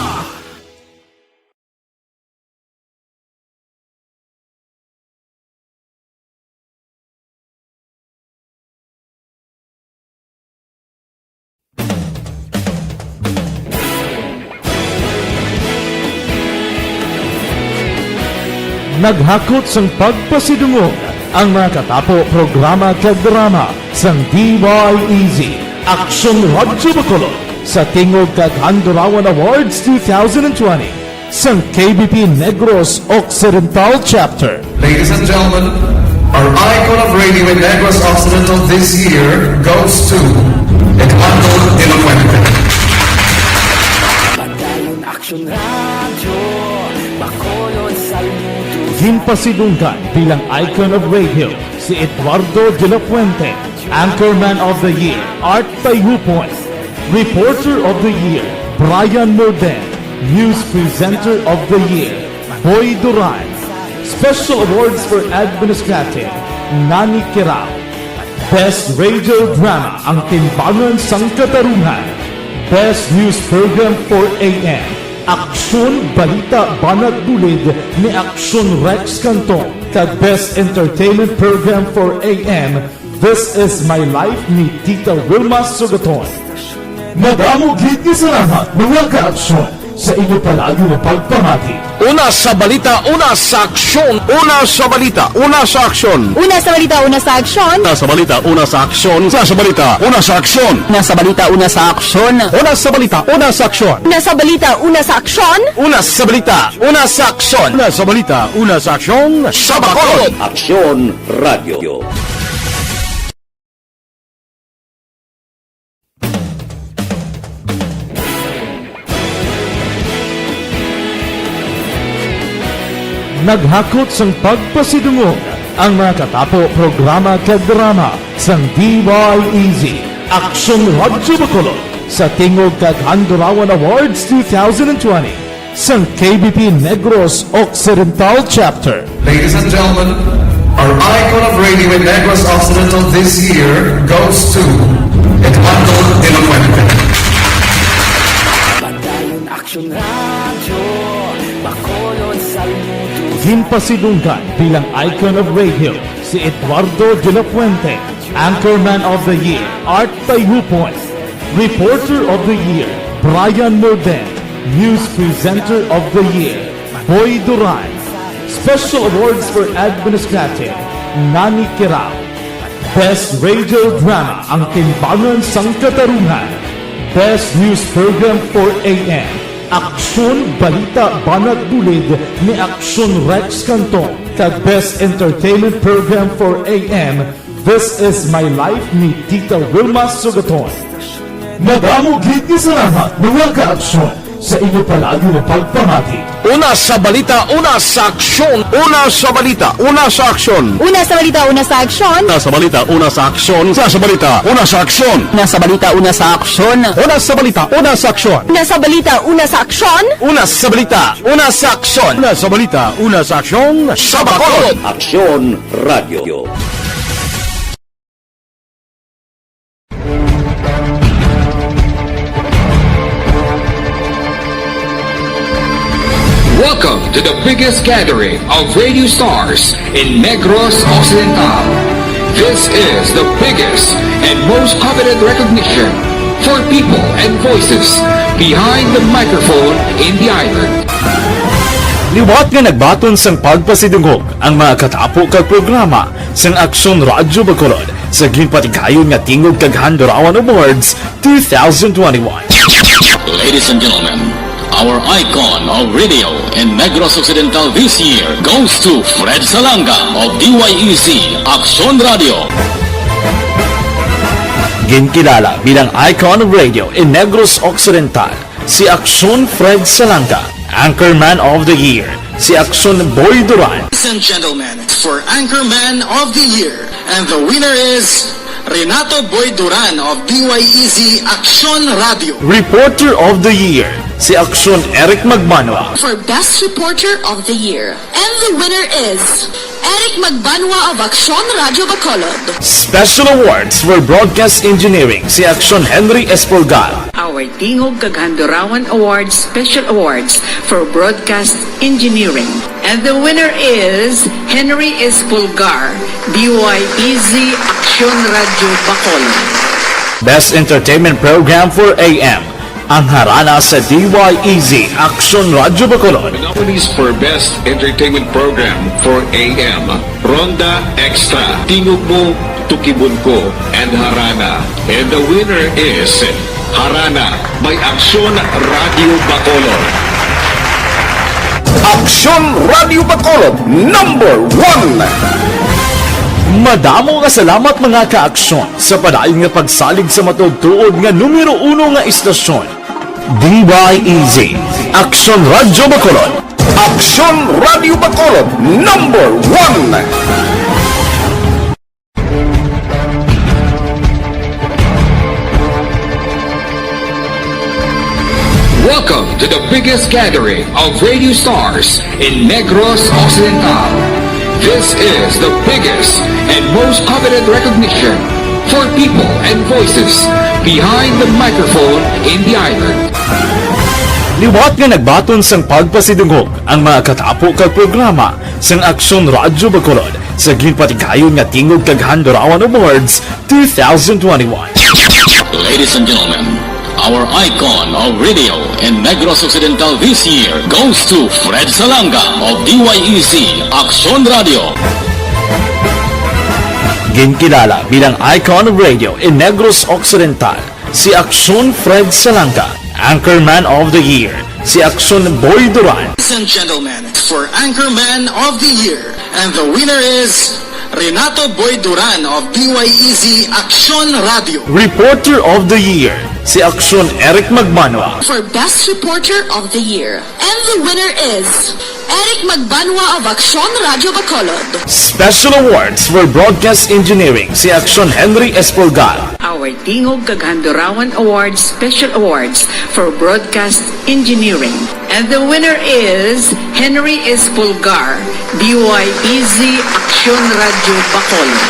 Naghakot sang pagpasidungog ang mga katapo programa kag drama sang DYEZ Action Radio Bacolod sa Tingog kag Handurawan Awards 2020 sang KBP Negros Occidental Chapter. Ladies and gentlemen, our icon of radio in Negros Occidental this year goes to Eduardo de la Fuente. Padayon Action Radio, Bacolod saludo. Ginpasidunggan bilang icon of radio si Eduardo de la Fuente, Anchorman of the Year, Art Tayhu Point, Reporter of the Year, Brian Morden, News Presenter of the Year, Boy Duran, Special Awards for Administrative, Nani Kirao, Best Radio Drama, Ang Timbangan sang Katarungan, Best News Program for AM, Aksyon Balita Banat Dulid ni Aksyon Rex Cantong, kag Best Entertainment Program for AM, This Is My Life ni Tita Wilma Sugaton. Madamo gid ni salamat mga ka-aksyon sa inyo palagi na pagpamati. Una sa balita, una sa aksyon. Una sa balita, una sa aksyon. Una sa balita, una sa aksyon. Una sa balita, una sa aksyon. Una sa balita, una sa aksyon. Una sa balita, una sa aksyon. Una sa balita, una sa aksyon. Una sa balita, una sa aksyon. Una sa balita, una sa aksyon. Una sa balita, una sa aksyon. Sa Bacolod. Aksyon Radio. Naghakot sang pagpasidungog ang mga katapo programa kag drama sang DYEZ Action Radio Bacolod sa Tingog kag Handurawan Awards 2020 sang KBP Negros Occidental Chapter. Ladies and gentlemen, our icon of radio in Negros Occidental this year goes to Eduardo de la Fuente. Padayon Action Radio, Bacolod saludo. Ginpasidunggan bilang icon of radio si Eduardo de la Fuente, Anchorman of the Year, Art Tayhu Point, Reporter of the Year, Brian Morden, News Presenter of the Year, Boy Duran, Special Awards for Administrative, Nani Kirao, Best Radio Drama, Ang Timbangan sang Katarungan, Best News Program for AM, Aksyon Balita Banat Dulid ni Aksyon Rex Cantong, kag Best Entertainment Program for AM, This Is My Life ni Tita Wilma Sugaton. Madamo gid ni salamat mga ka-aksyon sa inyo palagi na pagpamati. Una sa balita, una sa aksyon. Una sa balita, una sa aksyon. Una sa balita, una sa aksyon. Una sa balita, una sa aksyon. Una sa balita, una sa aksyon. Una sa balita, una sa aksyon. Una sa balita, una sa aksyon. Una sa balita, una sa aksyon. Una sa balita, una sa aksyon. Una sa balita, una sa aksyon. Sa Bacolod. Aksyon Radio. Welcome to the biggest gathering of radio stars in Negros Occidental. This is the biggest and most coveted recognition for people and voices behind the microphone in the island. Liwat nga nagbaton sang pagpasidungog ang mga katapo kag programa sang Aksyon Radyo Bacolod sa ginpatigayon nga tingog kag Handurawan Awards 2021. Ladies and gentlemen, our icon of radio in Negros Occidental this year goes to Fred Salanga of DYEC Aksyon Radio. Ginkilala bilang icon of radio in Negros Occidental, si Aksyon Fred Salanga. Anchorman of the Year, si Aksyon Boy Duran. Ladies and gentlemen, for Anchorman of the Year, and the winner is Renato Boy Duran of DYEC Aksyon Radio. Reporter of the Year, si Aksyon Eric Magbanwa. For Best Reporter of the Year, and the winner is Eric Magbanwa of Aksyon Radio Bacolod. Special Awards for Broadcast Engineering, si Aksyon Henry Espolgar. Our Tingog kag Handurawan Awards Special Awards for Broadcast Engineering. And the winner is Henry Espolgar, DYEC Aksyon Radio Bacolod. Best Entertainment Program for AM, ang harana sa DYEC Aksyon Radio Bacolod. The nominees for Best Entertainment Program for AM, Ronda Extra, Tingog Mo, Tukibon Ko, and Harana. And the winner is Harana by Aksyon Radio Bacolod. Aksyon Radio Bacolod #1. Madamo nga salamat mga ka-aksyon sa padayon nga pagsalig sa matugtuod nga numero 1 nga istasyon. DYEC Aksyon Radio Bacolod. Aksyon Radio Bacolod #1. Welcome to the biggest gathering of radio stars in Negros Occidental. This is the biggest and most coveted recognition for people and voices behind the microphone in the island. Liwat nga nagbaton sang pagpasidungog ang mga katapo kag programa sang Aksyon Radyo Bacolod sa ginpatigayon nga tingog kag Handurawan Awards 2021. Ladies and gentlemen, our icon of radio in Negros Occidental this year goes to Fred Salanga of DYEC Aksyon Radio. Ginkilala bilang icon of radio in Negros Occidental, si Aksyon Fred Salanga. Anchorman of the Year, si Aksyon Boy Duran. Ladies and gentlemen, for Anchorman of the Year, and the winner is Renato Boy Duran of DYEC Aksyon Radio. Reporter of the Year, si Aksyon Eric Magbanwa. For Best Reporter of the Year, and the winner is Eric Magbanwa of Aksyon Radio Bacolod. Special Awards for Broadcast Engineering, si Aksyon Henry Espolgar. Our Tingog kag Handurawan Awards Special Awards for Broadcast Engineering. And the winner is Henry Espolgar, DYEC Aksyon Radio Bacolod.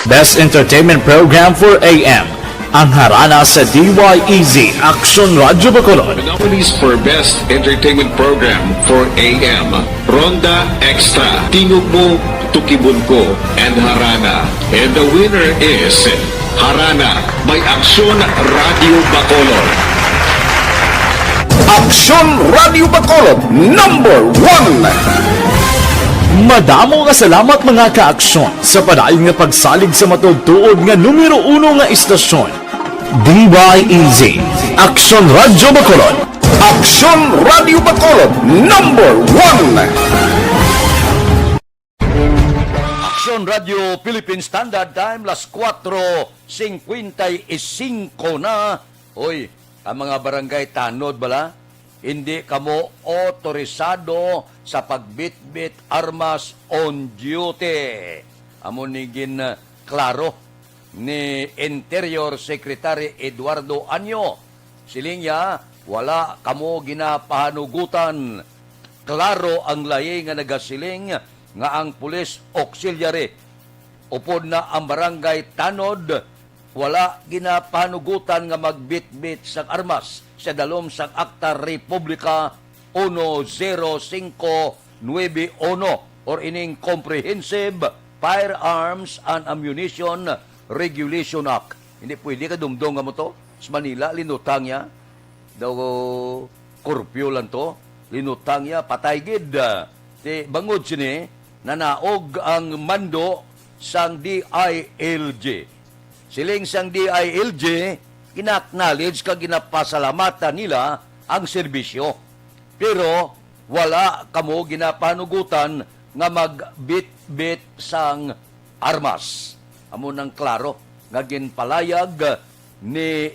Best Entertainment Program for AM, ang harana sa DYEC Aksyon Radio Bacolod. The nominees for Best Entertainment Program for AM, Ronda Extra, Tingog Mo, Tukibon Ko, and Harana. And the winner is Harana by Aksyon Radio Bacolod. Aksyon Radio Bacolod #1. Madamo nga salamat mga ka-aksyon sa padayon nga pagsalig sa matugtuod nga numero 1 nga istasyon. DYEC Aksyon Radio Bacolod. Aksyon Radio Bacolod #1. Aksyon Radio Philippine Standard Time, las 4:55 na. Hoy, ang mga barangay tanod bala, hindi kamo otorisado sa pagbitbit armas on duty. Amo ni gin klaro ni Interior Secretary Eduardo Anyo. Silingya, wala kamo ginapahanugutan. Klaro ang layi nga nagasiling nga ang Police Auxiliary upod na ang barangay tanod, wala ginapanugutan nga magbitbit sa armas sa dalom sa Akta Republika 10591 or ining Comprehensive Firearms and Ammunition Regulation Act. Hindi pwede ka dumdong nga mo to. Sa Manila, linutang niya. Daw kurpyo lang to. linutang ya patay gid. Ti bangod sini nanaog ang mando sang DILG. Siling sang DILG ina-acknowledge kag ginapasalamatan nila ang serbisyo. Pero wala kamo ginapanugutan nga magbit-bit sang armas. Amo nang klaro nga ginpalayag ni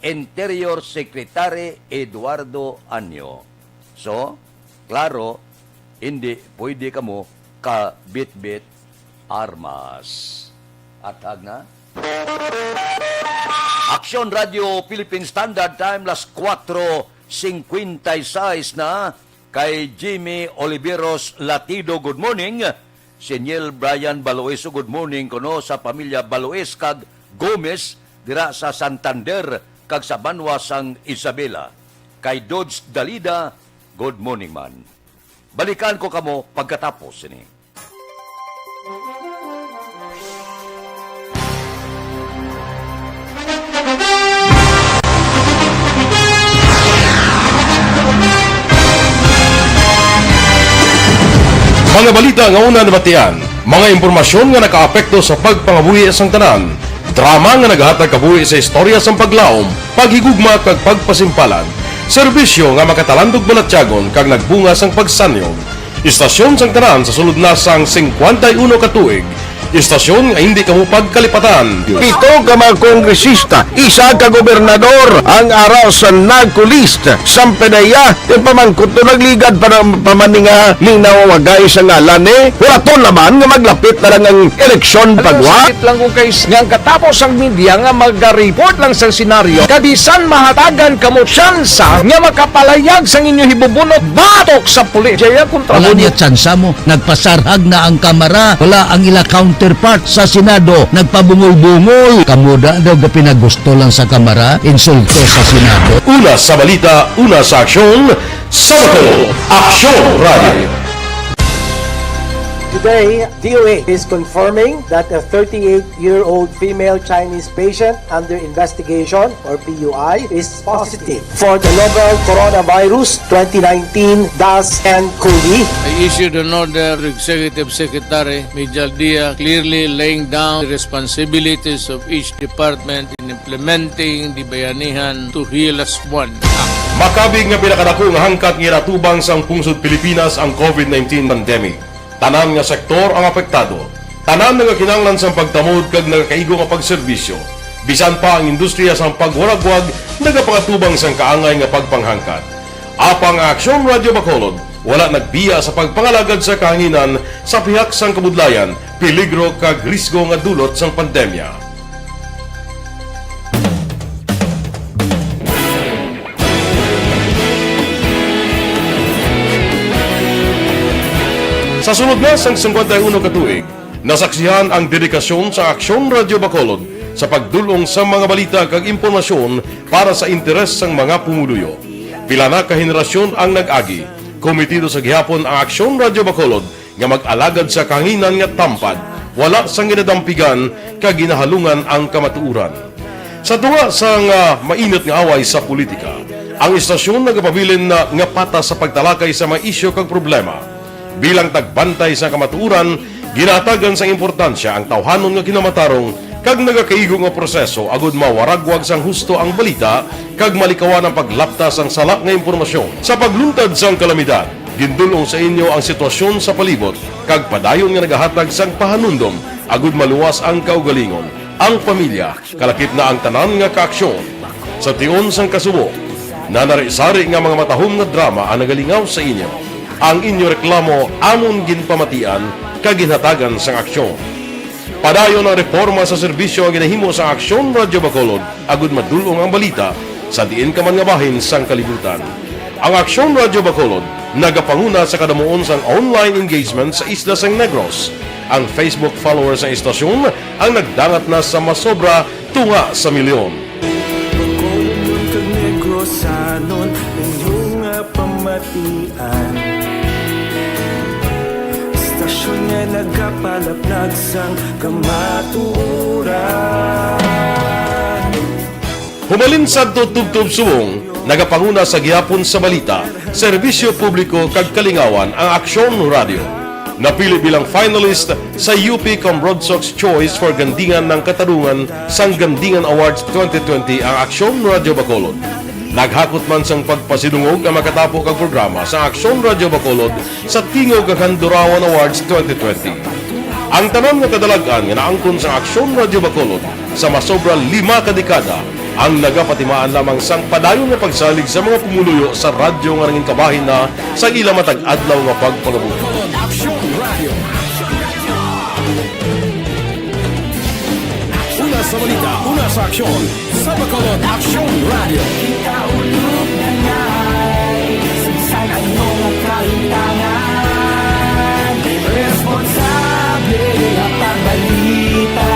Interior Secretary Eduardo Anyo. So, klaro, hindi pwede kamo ka-bit-bit armas. Atag na? Aksyon Radio Philippine Standard Time, las 4:56 na. Kay Jimmy Oliveros Latido, good morning. Senyel Brian Baloeso, good morning. Kuno sa pamilya Baloes kag Gomez, dira sa Santander, kag sa Banwa sang Isabela. Kay Dodge Dalida, good morning man. Balikan ko kamo pagkatapos ini. Mga balita nga una nabatian, mga impormasyon nga nakaapekto sa pagpangabuhi sang tanan, drama nga naghatag kabuhi sa istorya sang paglaom, paghigugma kag pagpasimpalan, serbisyo nga makatalandog balatyagon kag nagbunga sang pagsanyog, istasyon sang tanan sa sulod na sang 51 ka tuig, istasyon nga hindi kamo pagkalipatan. 7 ka mga kongresista, 1 ka gobernador, ang araw sa nagkulist, sampedaya, yung pamangkot na nagligad para pamaninga ning nawagay sa ngalan wala to naman nga maglapit na lang ang eleksyon pagwa. Sakit lang ko guys, nga katapos ang media nga mag-report lang sa senaryo, kabisan mahatagan kamo tsansa nga makapalayag sa inyo hibubunot batok sa pulis. Jaya kontra Wala niya tsansa mo, nagpasarhag na ang kamara, wala ang ila counterpart sa Senado, nagpabungol-bungol. Kamuda daw ga pinagusto lang sa kamara, insulto sa Senado. Una sa balita, una sa aksyon, Sabado, Aksyon Radio. Today, DOA is confirming that a 38-year-old female Chinese patient under investigation, or PUI, is positive for the novel coronavirus 2019-nCoV. I issued an order to Executive Secretary Mijal Dia clearly laying down the responsibilities of each department in implementing the Bayanihan to Heal as One Act. Makabig nga pinakadako nga hangkat nga natubang sang pungsod Pilipinas ang COVID-19 pandemic. Tanan nga sektor ang apektado. Tanan nga kinahanglan sang pagtamod kag nagakaigo nga pagserbisyo. Bisan pa ang industriya sang pagwaragwag nagapangatubang sang kaangay nga pagpanghangkat. Apang Aksyon Radio Bacolod wala nagbiya sa pagpangalagad sa kahanginan sa pihak sang kabudlayan, peligro kag risgo nga dulot sang pandemya. Sa sunod na sang 51 ka tuig, nasaksihan ang dedikasyon sa Aksyon Radio Bacolod sa pagdulong sa mga balita kag impormasyon para sa interes sang mga pumuluyo. Pila na ka henerasyon ang nag-agi, komitido sa gihapon ang Aksyon Radio Bacolod nga mag-alagad sa kahanginan nga tampad, wala sang ginadampigan kag ginahalungan ang kamatuuran. Sa tunga sang mainit nga away sa politika, ang istasyon nagapabilin na nga pata sa pagtalakay sa mga isyu kag problema. Bilang tagbantay sa kamatuuran, ginatagan sa importansya ang tawhanon nga kinamatarong kag nagakaigo nga proseso agud mawaragwag sang husto ang balita kag malikawan ang paglaptas ang salak nga impormasyon. Sa pagluntad sang kalamidad, gindulong sa inyo ang sitwasyon sa palibot kag padayon nga nagahatag sang pahanundom agud maluwas ang kaugalingon, ang pamilya, kalakip na ang tanan nga kaaksyon. Sa tion sang kasubo, nanari-sari nga mga matahom nga drama ang nagalingaw sa inyo. Ang inyo reklamo amon ginpamatian kag ginhatagan sang aksyon. Padayon ang reforma sa serbisyo ang ginahimo sa Aksyon Radio Bacolod agud madulong ang balita sa diin ka man nga bahin sang kalibutan. Ang Aksyon Radio Bacolod nagapanguna sa kadamuon sang online engagement sa isla sang Negros. Ang Facebook followers sa istasyon ang nagdangat na sa masobra tunga sa milyon. Bacolod kag Negros anon inyong pamatian. Istasyon nga nagapalaplag sang kamatuuran. Humalin sa tutubtub subong Nagapanguna sa gihapon sa balita, serbisyo publiko kag kalingawan ang Aksyon Radio. Napili bilang finalist sa UP Broadsox Choice for Gandingan ng Katarungan sang Gandingan Awards 2020 ang Aksyon Radio Bacolod. Naghakot man sang pagpasidungog ang makatapo kang programa sa Aksyon Radio Bacolod sa Tingog kag Handurawan Awards 2020. Ang tanan nga kadalagan nga naangkon sa Aksyon Radio Bacolod sa masobra 5 kadekada ang nagapatimaan lamang sang padayon nga pagsalig sa mga pumuluyo sa radyo nga nangin kabahin na sa ila matag-adlaw nga pagpangabuto. Una sa balita, una sa aksyon, sa Bacolod Aksyon Radio. Ikaulog na ngay, sinsay ang iyong kalintangan. Responsable at pagbalita,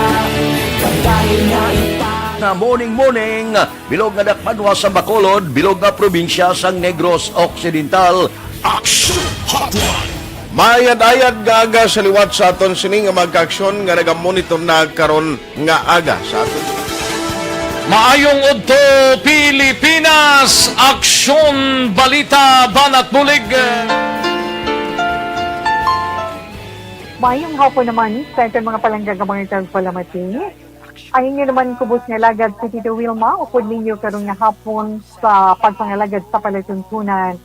kagaya nga na morning, bilog nga dakpanwa sa Bacolod, bilog nga probinsya sang Negros Occidental. Action Hotline! Mayad-ayad nga aga sa liwat sa aton sining nga magka-aksyon nga nagamonitor na karon nga aga sa aton. Maayong udto Pilipinas, Aksyon Balita Banat Bulig. Mayong hapon naman sa itong mga palanggagamangitan palamati. Ayun nyo naman kubos nga lagad si Tito Wilma, upod ninyo karong nga hapon sa pagpangalagad sa palatuntunan.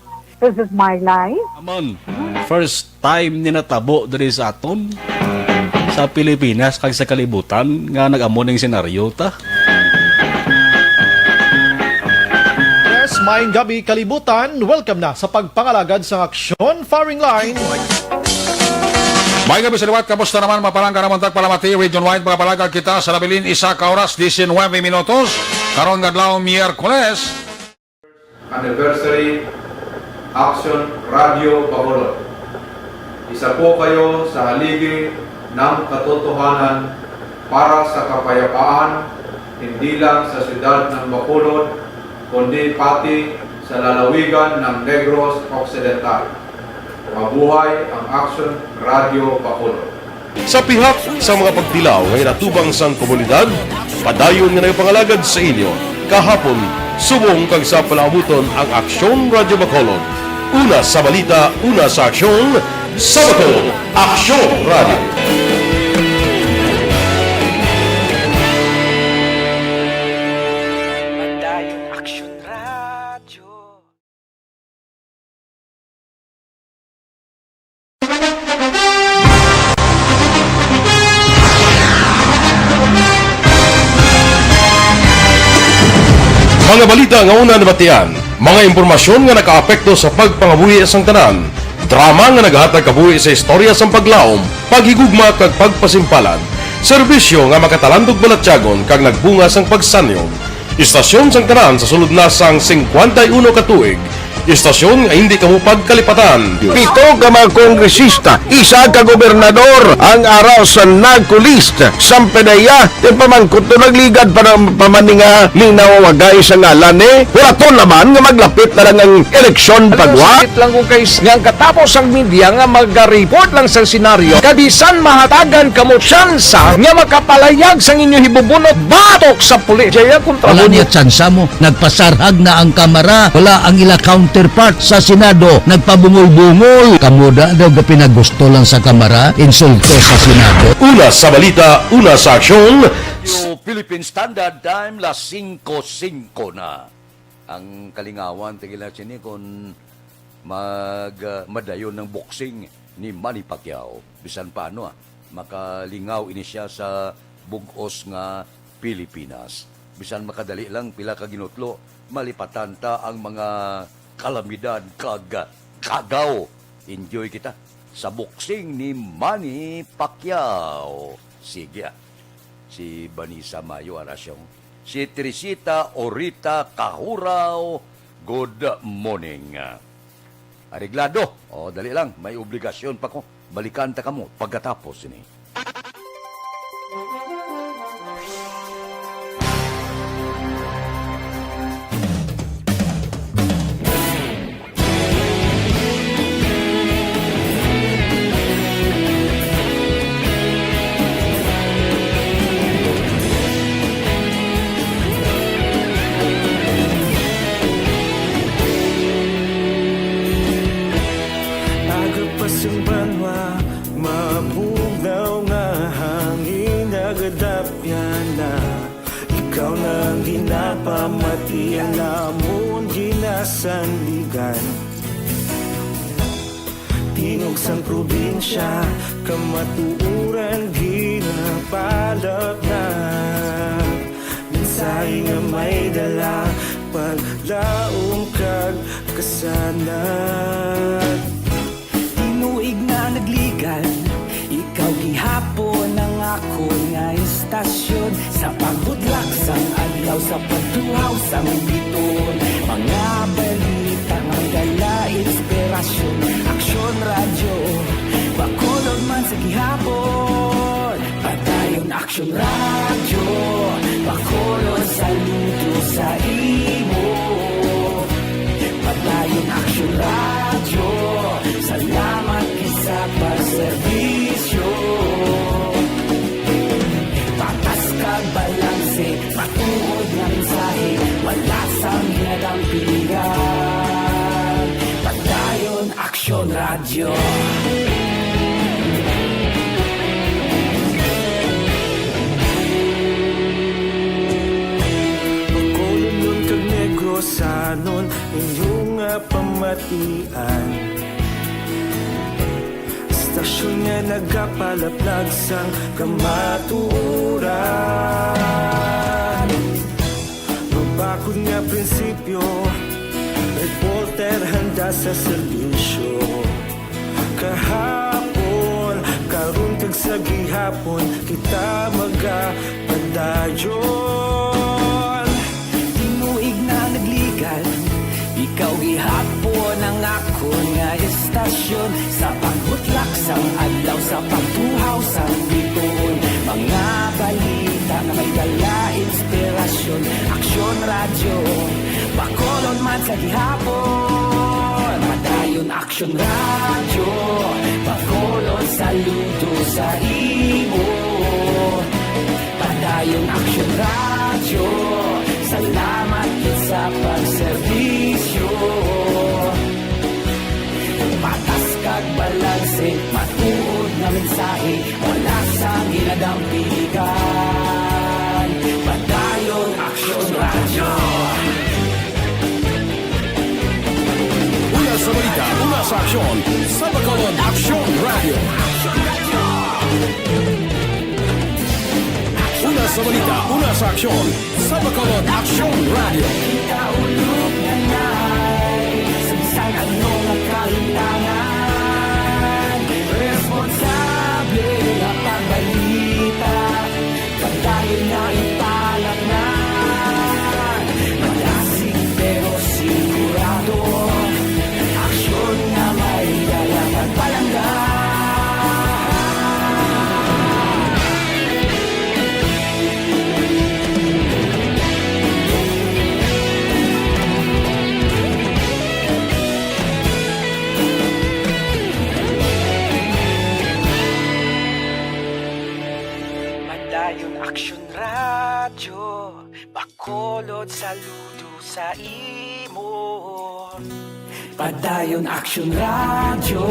This is my life. Amon, first time ni natabo diri sa aton sa Pilipinas kag sa kalibutan nga nag-amo ning senaryo ta. Yes, maayong gabi kalibutan. Welcome na sa pagpangalagad sa Aksyon Firing Line. May gabi sa liwat, kamusta naman mapalangga naman tagpalamati, region-wide mga palagag kita sa Labilin, isa ka oras, 19 minutos, karon nga adlaw Miyerkules. Anniversary Aksyon Radio Bacolod. Isa po kayo sa haligi ng katotohanan para sa kapayapaan, hindi lang sa siyudad ng Bacolod, kundi pati sa lalawigan ng Negros Occidental. Mabuhay ang Aksyon Radio Bacolod. Sa pihak sa mga pagtilaw ngay natubang sang komunidad, padayon nga nagpangalagad sa inyo. Kahapon, subong kag sa palaabuton ang Aksyon Radio Bacolod. Una sa balita, una sa aksyon, sa Bacolod, Aksyon Radio. Mga balita nga una nabatian, mga impormasyon nga nakaapekto sa pagpangabuhi sang tanan, drama nga naghatag kabuhi sa istorya sang paglaom, paghigugma kag pagpasimpalan, serbisyo nga makatalandog balatyagon kag nagbunga sang pagsanyon, istasyon sang tanan sa sulod na sang 51 ka tuig, istasyon nga hindi kamupag kalipatan. 7 ka mga kongresista, 1 ka gobernador ang araw sa nagkulist sang pedaya ti pamangkot to nagligad para pamaninga linaw wagay sa ngalan wala to naman nga maglapit na lang ang eleksyon pagwa lang kung kays nga katapos ang media nga mag-report lang sa senaryo kabisan mahatagan kamo tsansa nga makapalayag sang inyo hibubunot batok sa pulis jaya kontra Wala niya tsansa mo, nagpasarhag na ang kamera, wala ang ila counterpart sa Senado, nagpabungol-bungol. Kamuda daw pinagusto lang sa kamera, insulto sa Senado. Una sa balita, una sa aksyon. Philippine Standard Time, las 5:05 na. Ang kalingawan, tigila sini kung madayon ng boxing ni Manny Pacquiao. Bisan paano makalingaw ini siya sa bugos nga Pilipinas. Bisan makadali lang pila ka ginutlo, malipatan ta ang mga kalamidad kag kagaw. Enjoy kita sa boxing ni Manny Pacquiao. Sige. Si Vanessa Mayo Arasyong, si Teresita Orita Kahuraw, good morning. Areglado. Dali lang, may obligasyon pa ko. Balikan ta kamo pagkatapos ini. Tiyan namon ginasandigan, tingog sang probinsya, kamatuuran ginapalap na. Minsay nga may dala, paglaong kag kasanat. Tinuig na nagligan, ikaw gihapon ang ako nga istasyon. Sa pagbudlak sang adlaw, sa pagtuhaw sang biton, mga balita nga dala inspirasyon. Aksyon radyo, bakulog man sa gihapon. Padayon aksyon radyo, bakulog saludo sa imo. Padayon aksyon radyo, salamat kisa pagserbisyo. Patas kag balanse, matuod nga mensahe, wala sang ginadampingan. Padayon aksyon radyo. Bacolod nun kag Negrosanon, inyong nga pamatian. Stasyon nga nagapalaplag sang kamatuuran. Mabakod nga prinsipyo, reporter handa sa serbisyo. Kahapon, karon kag sa gihapon, kita magapadayon. Tinuig na nagligan, ikaw gihapon ang ako nga istasyon. Sa pagbutlak sang adlaw, sa pagtuhaw sang biton, mga balita na may dala inspirasyon. Aksyon radyo, bakolon man sa gihapon. Padayon aksyon radyo, bakolon saludo sa imo. Padayon aksyon radyo, salamat sa pagserbisyo. Patas kag balanse, matuod nga mensahe, wala sang ginadampigan. Padayon aksyon radyo. Una sa balita, una sa aksyon, sa Bacolod Aksyon Radio. Una sa balita, una sa aksyon, sa Bacolod Aksyon Radio. Kaulog na na'y sagsang anong kalintangan. Responsable na pagbalita, pagdayon na ipalat na. Malasing pero sigurado, aksyon na may dalang pagpalangga. Padayon aksyon radyo, bakolod saludo sa imo. Padayon aksyon radyo,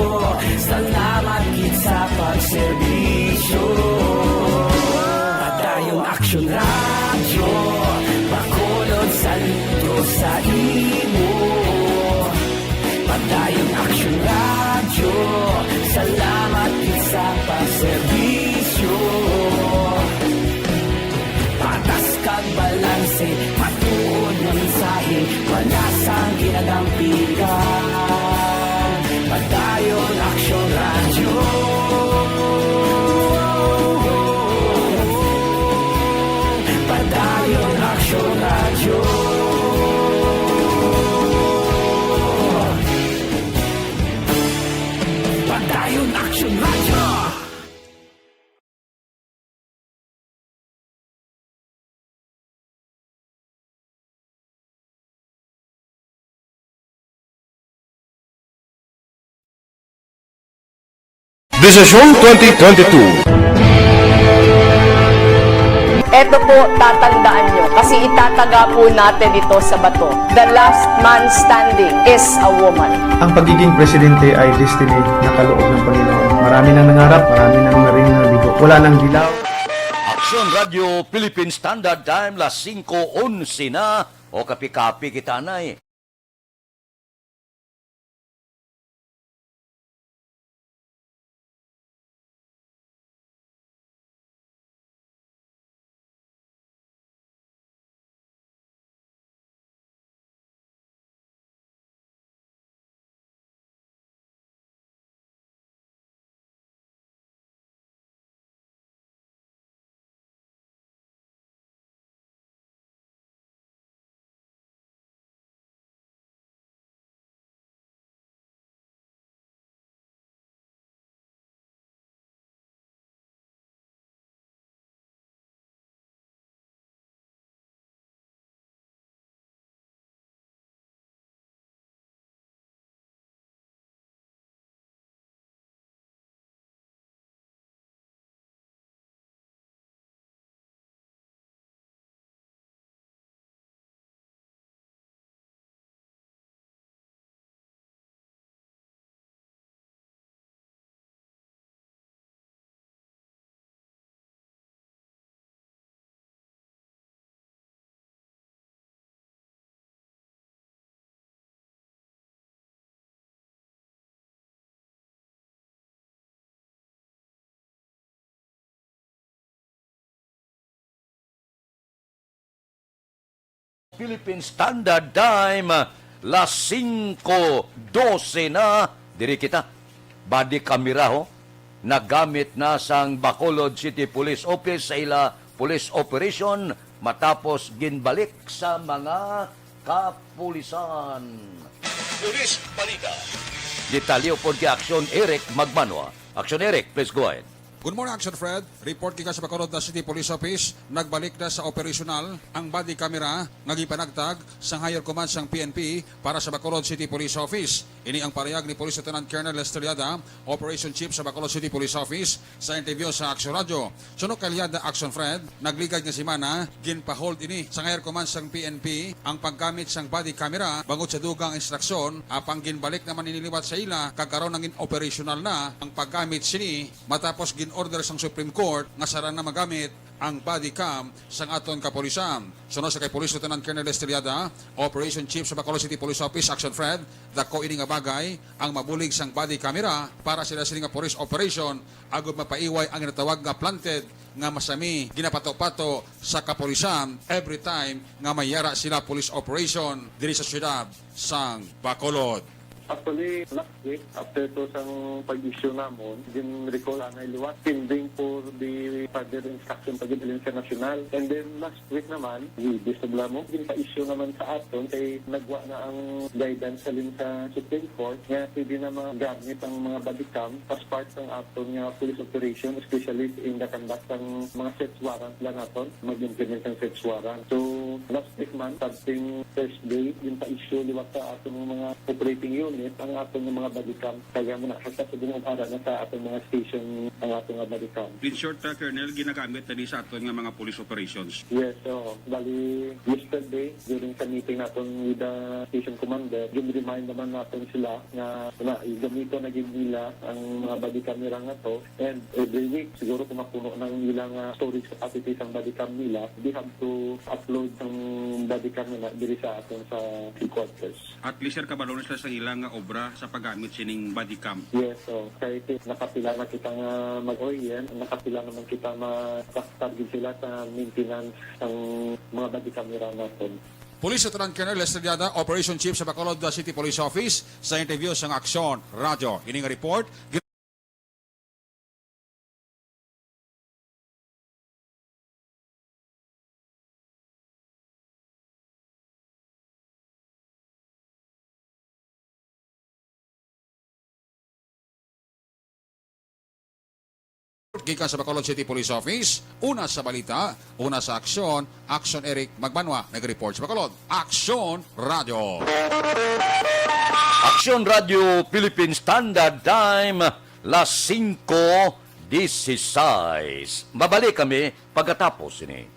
salamat gid sa pagserbisyo. Padayon aksyon radyo, bakolod saludo sa imo. Padayon aksyon radyo, salamat gid sa pagserbisyo. Patas kag balanse, matuod nga mensahe, wala sang ginadampigan. Padayon aksyon radyo. Padayon aksyon radyo. Padayon aksyon radyo. Desisyon 2022. Eto po, tatandaan nyo, kasi itataga po natin ito sa bato. The last man standing is a woman. Ang pagiging presidente ay destiny na kaloob ng Panginoon. Marami nang nangarap, marami nang maring nabigo. Wala nang dilaw. Aksyon Radio Philippine Standard Time, las 5:11 na. O kapi-kapi kita na eh. Philippine Standard Time, las 5:12 na. Diri kita, body camera ho, nagamit na sang Bacolod City Police Office sa ila police operation matapos ginbalik sa mga kapulisan. Police Balita. Detalyo po kay Aksyon Eric Magmanwa. Aksyon Eric, please go ahead. Good morning, Action Fred. Report kika sa Bacolod City Police Office. Nagbalik na sa operational ang body camera nga gipanagtag sa higher command sang PNP para sa Bacolod City Police Office. Ini ang parehag ni Police Lieutenant Colonel Estrellada, Operation Chief sa Bacolod City Police Office, sa interview sa Action Radio. Sunod kalyada, Action Fred, nagligad nga simana, ginpahold ini sa higher command sang PNP ang paggamit sang body camera bangod sa dugang instruksyon apang ginbalik naman iniliwat sa ila kagkaroon ng operational na ang paggamit sini matapos order sang Supreme Court nga sara na magamit ang body cam sang aton kapolisan. Sunod sa kay Police Lieutenant Colonel Estrellada, Operation Chief sa Bacolod City Police Office, Action Fred, dako ini nga bagay ang mabulig sang body camera para sila nga police operation agud mapaiway ang ginatawag nga planted nga masami ginapato-pato sa kapolisan every time nga mayara sila police operation diri sa syudad sang Bacolod. Actually, last week, after to sang pag-issue namon, din recall na iliwas, pending for the further instruction pag-ibilin sa national. And then last week naman, disabla mo, din pa-issue naman sa aton, kay nagwa na ang guidance salin sa Supreme Court, nga pwede na magamit ang mga body cam as part ng aton nga police operation, especially in the conduct ng mga search warrant lang aton, mag-implement ang search warrant. So, last week man, starting Thursday, din pa-issue liwat sa aton mga operating unit, ang atong mga body cam. Kaya mo na, hasta sa buong ara na sa atong mga station ang atong mga body cam. In short, Colonel, ginagamit na sa aton nga mga police operations. Yes, so, bali, yesterday, during sa meeting natin with the station commander, remind naman natin sila na gamito na nila ang mga body camera nga to. And every week, siguro kung mapuno ng ilang storage capacity ang body cam nila, they have to upload ang body cam na diri sa aton sa headquarters. At least, sir, kabalo na sa ilang obra sa paggamit sining body cam. Yes, so kahit nakapila na kita nga mag-orient, nakapila naman kita mag-target sila sa maintenance ng mga body camera natin. Police Lieutenant Colonel Estrellada, Operation Chief sa Bacolod City Police Office, sa interview sa Aksyon Radio. Ining report. Gikan sa Bacolod City Police Office, una sa balita, una sa aksyon, Aksyon Eric Magbanwa, nag-report sa Bacolod. Aksyon Radio. Aksyon Radio Philippine Standard Time, las 5:16. Babalik kami pagkatapos ini.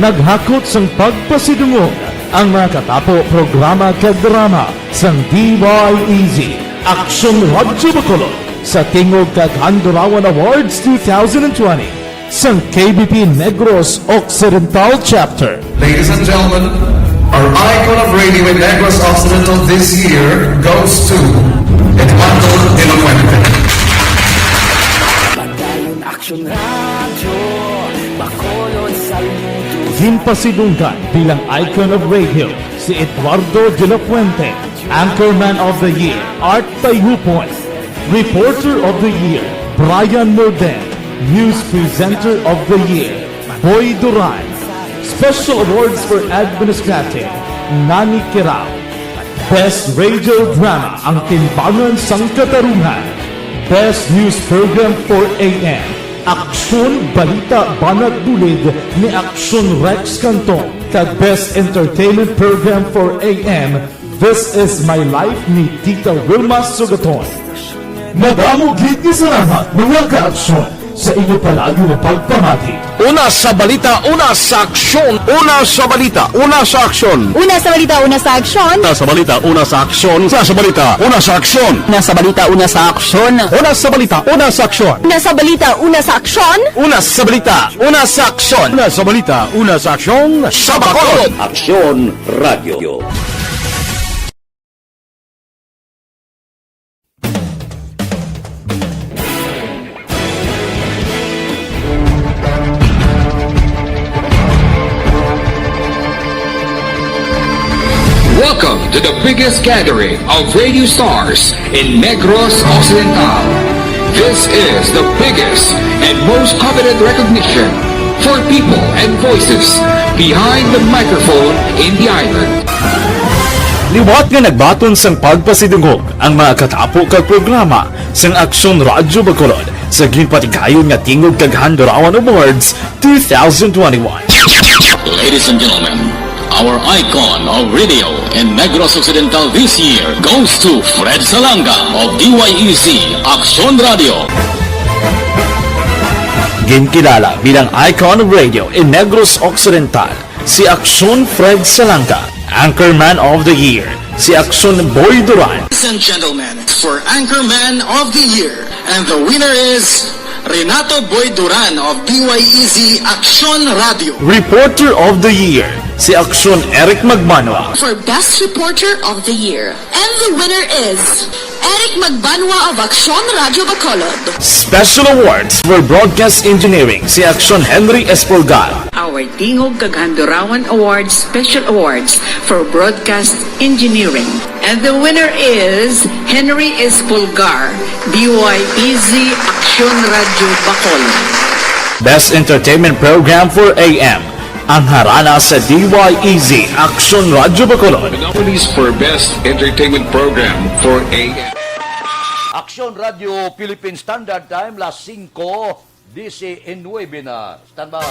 naghakot sang pagpasidungog ang mga katapo programa kag drama sang DYEZ Action Radyo Bacolod sa Tingog kag Handurawan Awards 2020 sang KBP Negros Occidental Chapter. Ladies and gentlemen, our icon of radio in Negros Occidental this year goes to Eduardo de la Fuente. Padayon Action Radio, Bacolod sa luto. Ginpasidunggan bilang icon of radio si Eduardo de la Fuente, Anchorman of the Year Art Tayupoy, Reporter of the Year Brian Morden, News Presenter of the Year Boy Duran, Special Awards for Administrative Nani Kirao, Best Radio Drama ang Timbangan sang Katarungan, Best News Program for AM Aksyon Balita Banat Bulid ni Aksyon Rex Canton, kag Best Entertainment Program for AM This Is My Life ni Tita Wilma Sugaton. Madamo gid ni salamat mga ka-aksyon sa inyo palagi na pagpamati. Una sa balita, una sa aksyon. Una sa balita, una sa aksyon. Una sa balita, una sa aksyon. Una sa balita, una sa aksyon. Una sa balita, una sa aksyon. Una sa balita, una sa aksyon. Una sa balita, una sa aksyon. Una sa balita, una sa aksyon. Una sa balita, una sa aksyon. Una sa balita, una sa aksyon. Sa Bacolod. Aksyon Radio. Welcome to the biggest gathering of radio stars in Negros Occidental. This is the biggest and most coveted recognition for people and voices behind the microphone in the island. Liwat nga nagbaton sang pagpasidungog ang mga katapo kag programa sang Aksyon Radyo Bacolod sa ginpatigayon nga Tingog kag Handurawan Awards 2021. Ladies and gentlemen, our icon of radio in Negros Occidental this year goes to Fred Salanga of DYEZ Action Radio. Ginkilala bilang icon of radio in Negros Occidental si Aksyon Fred Salanga, Anchorman of the Year si Aksyon Boy Duran. Ladies and gentlemen, for Anchorman of the Year, and the winner is Renato Boy Duran of DYEZ Action Radio. Reporter of the Year si Aksyon Eric Magmanwa. For Best Reporter of the Year, and the winner is Eric Magbanwa of Action Radio Bacolod. Special Awards for Broadcast Engineering si Aksyon Henry Espolgar. Our Tingog kag Handurawan Awards Special Awards for Broadcast Engineering. And the winner is Henry Espolgar, DYEZ Action Radio Bacolod. Best Entertainment Program for AM ang harana sa DYEZ Action Radio Bacolod. Nominees for Best Entertainment Program for AM. Aksyon Radio Philippine Standard Time, las 5:19 na. Standby.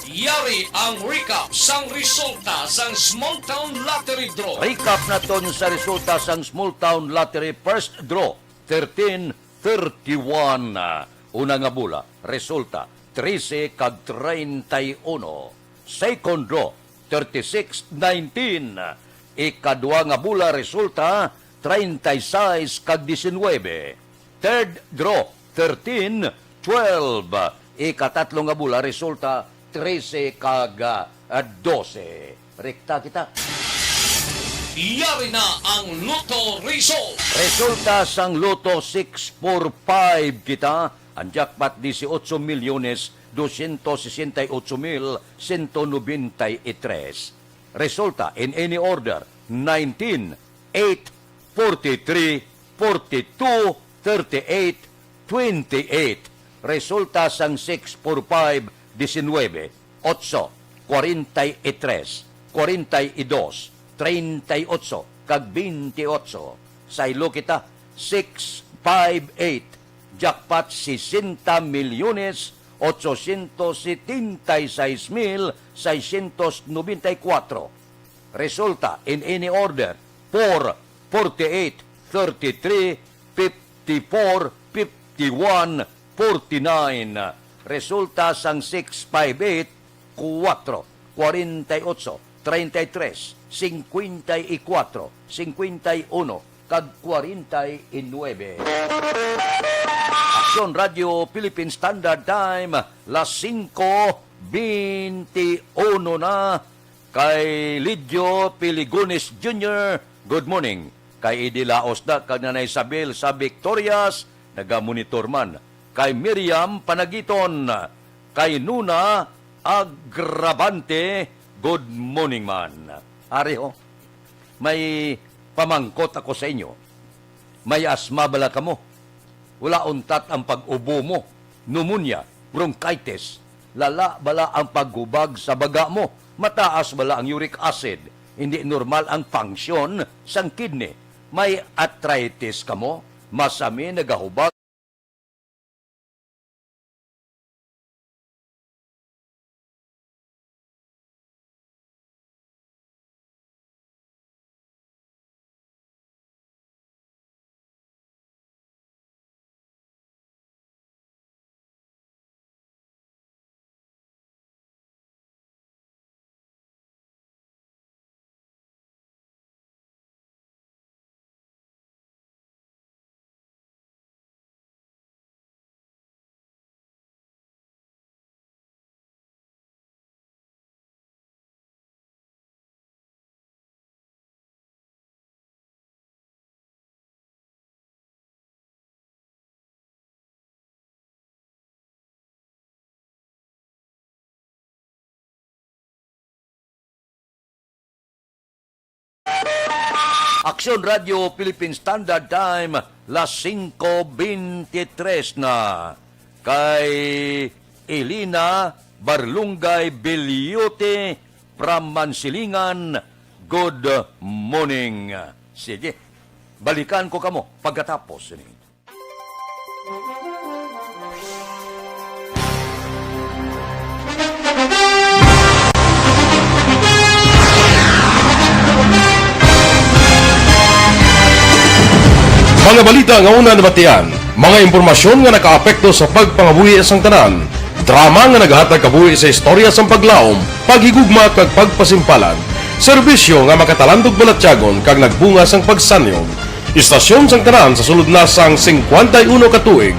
Yari ang recap sang resulta sang Small Town Lottery Draw. Recap naton sa resulta sang Small Town Lottery First Draw 1331. Una nga bula, resulta 13 kag 31. Second draw 36-19. Ikadua nga bula, resulta 36 kag 19. Third draw 13-12. Ikatatlo nga bula, resulta 13 kag 12. Rekta kita. Yari na ang Lotto Result. Resulta sang Lotto 645 kita. Ang jackpot 18,268,193. Resulta in any order 19, 8, 43, 42, 38, 28. Resulta sang 645 19, 8, 43, 42, 38 kag 28. Sa ilo kita 658. Jackpot 60,876,694. Resulta in any order 4, 48, 33, 54, 51, 49. Resulta sang 658 33, 54, 51, kag 49. Aksyon Radio Philippine Standard Time, las 5:21 na. Kay Lidio Piligones Jr., good morning. Kay Idi Laos na, kag Nanay Isabel sa Victorias, naga-monitor man. Kay Miriam Panagiton, kay Nuna Agravante, good morning man. Ariho, may pamangkot ako sa inyo. May asma bala ka mo. Wala untat ang pag-ubo mo. Pneumonia, bronchitis. Lala bala ang paghubag sa baga mo. Mataas bala ang uric acid. Hindi normal ang function sang kidney. May arthritis ka mo. Masami nagahubag. Aksyon Radio Philippine Standard Time, las 5:23 na. Kay Elina Barlungay Beliote from Mansilingan, good morning. Sige, balikan ko kamo pagkatapos. Mga balita nga una nabatian, mga impormasyon nga nakaapekto sa pagpangabuhi sang tanan, drama nga naghatag kabuhi sa istorya sang paglaom, paghigugma kag pagpasimpalan, serbisyo nga makatalandog balatyagon kag nagbunga sang pagsanyog, istasyon sang tanan sa sulod na sang 51 ka tuig,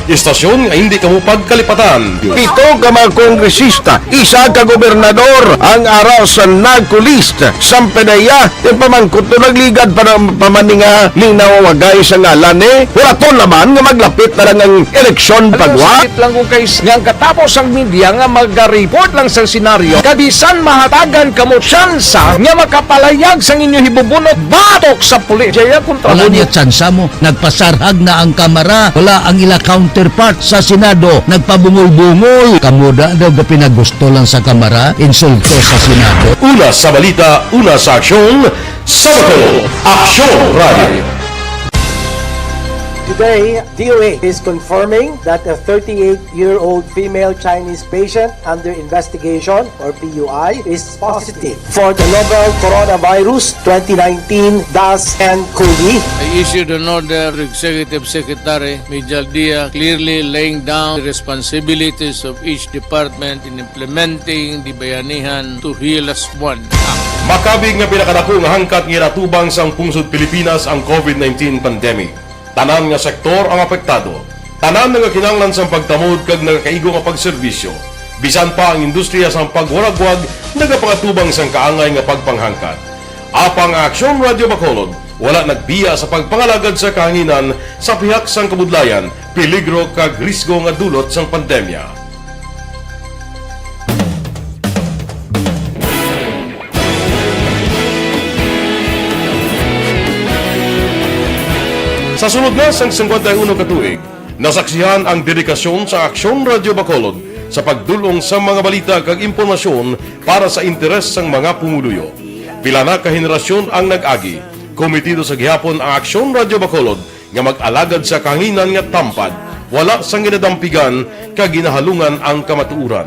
istasyon nga hindi kamo pagkalipatan. 7 ka mga kongresista, 1 ka gobernador ang araw sa nagkulist sang pedaya yung pamangkot to nagligad para pamaninga ning nawawagay sa ngalan wala to naman nga maglapit na lang ang eleksyon pagwa. Sakit lang kung kayo nga katapos ang media nga mag-report lang sa senaryo kabisan mahatagan kamo tsansa nga makapalayag sang inyo hibubunot batok sa pulis. Jaya kontra Wala niya tsansa mo. Nagpasarhag na ang kamara. Wala ang ila counterpart sa Senado. Nagpabungol-bungol. Kamuda daw ga pinagusto lang sa kamara. Insulto sa Senado. Una sa balita, una sa aksyon, Sabado, Aksyon Radio. Today, DOA is confirming that a 38-year-old female Chinese patient under investigation, or PUI, is positive for the novel coronavirus 2019-nCoV. I issued an order to Executive Secretary Major Dia clearly laying down the responsibilities of each department in implementing the Bayanihan to Heal as One Act. Makabig nga pinakadako nga hangkat nga natubang sang pungsod Pilipinas ang COVID-19 pandemic. Tanan nga sektor ang apektado. Tanan nga kinahanglan sang pagtamod kag nagakaigo nga pagserbisyo. Bisan pa ang industriya sang pagwaragwag nagapangatubang sang kaangay nga pagpanghangkat. Apang Aksyon Radio Bacolod wala nagbiya sa pagpangalagad sa kahanginan sa pihak sang kabudlayan, peligro kag risgo nga dulot sang pandemya. Sa sunod na sang 51 ka tuig, nasaksihan ang dedikasyon sa Aksyon Radio Bacolod sa pagdulong sa mga balita kag impormasyon para sa interes sang mga pumuluyo. Pila na ka henerasyon ang nag-agi, komitido sa gihapon ang Aksyon Radio Bacolod nga mag-alagad sa kahanginan nga tampad, wala sang ginadampigan kag ginahalungan ang kamatuuran.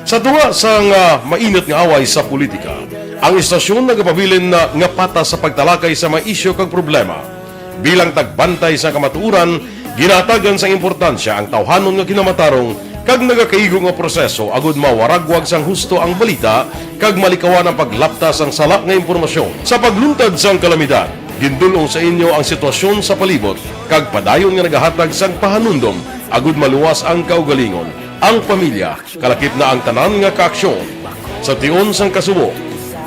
Sa tunga sang mainit nga away sa politika, ang istasyon nagapabilin na nga patas sa pagtalakay sa mga isyu kag problema. Bilang tagbantay sa kamatuuran, ginatagan sa importansya ang tawhanon nga kinamatarong kag nagakaigo nga proseso agud mawaragwag sang husto ang balita kag malikawan ang paglaptas ang salak nga impormasyon. Sa pagluntad sang kalamidad, gindulong sa inyo ang sitwasyon sa palibot kag padayon nga nagahatag sang pahanundom agud maluwas ang kaugalingon, ang pamilya, kalakip na ang tanan nga kaaksyon. Sa tion sang kasubo,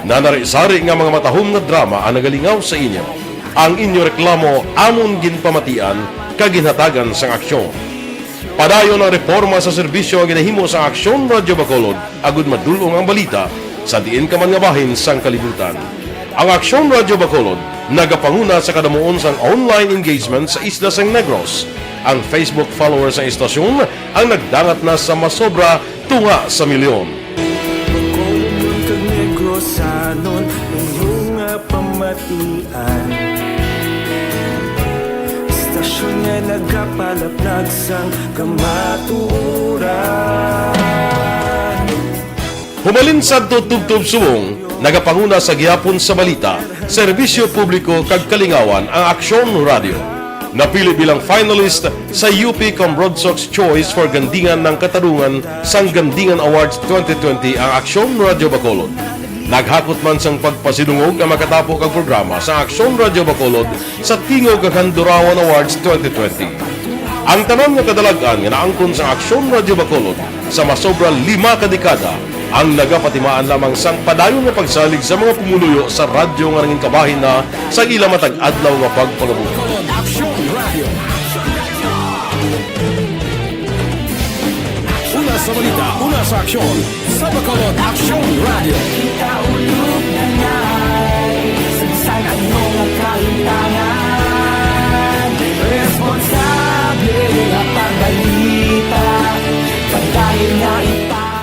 nanari-sari nga mga matahom nga drama ang nagalingaw sa inyo. Ang inyo reklamo amon ginpamatian kag ginhatagan sang aksyon. Padayon ang reforma sa serbisyo ang ginahimo sa Aksyon Radyo Bacolod agud madulong ang balita sa diin ka man nga bahin sang kalibutan. Ang Aksyon Radyo Bacolod nagapanguna sa kadamuon sang online engagement sa isla sang Negros. Ang Facebook followers sa istasyon ang nagdangat na sa masobra tunga sa milyon. Bacolod kag Negros anon inyong pamatian. Istasyon nga nagapalaplag sang kamaturan. Humalin sa tutubtub subong, nagapanguna sa gihapon sa balita, serbisyo publiko kag kalingawan ang Aksyon Radio. Napili bilang finalist sa UP Broadsox Choice for Gandingan ng Katarungan sang Gandingan Awards 2020 ang Aksyon Radio Bacolod. Naghakot man sang pagpasidungog ang makatapo kag programa sa Aksyon Radio Bacolod sa Tingog kag Handurawan Awards 2020. Ang tanan nga kadalagan nga naangkon sa Aksyon Radio Bacolod sa masobra 5 ka dekada ang nagapatimaan lamang sang padayon nga pagsalig sa mga pumuluyo sa radyo nga nangin kabahin na sa ila matag adlaw nga pagpangabuhi. Una sa balita, una sa aksyon, sa Bacolod Aksyon Radio. Ikaulog na nga'y sagsang anong kalintangan. Responsable at pagbalita, pagdahil nga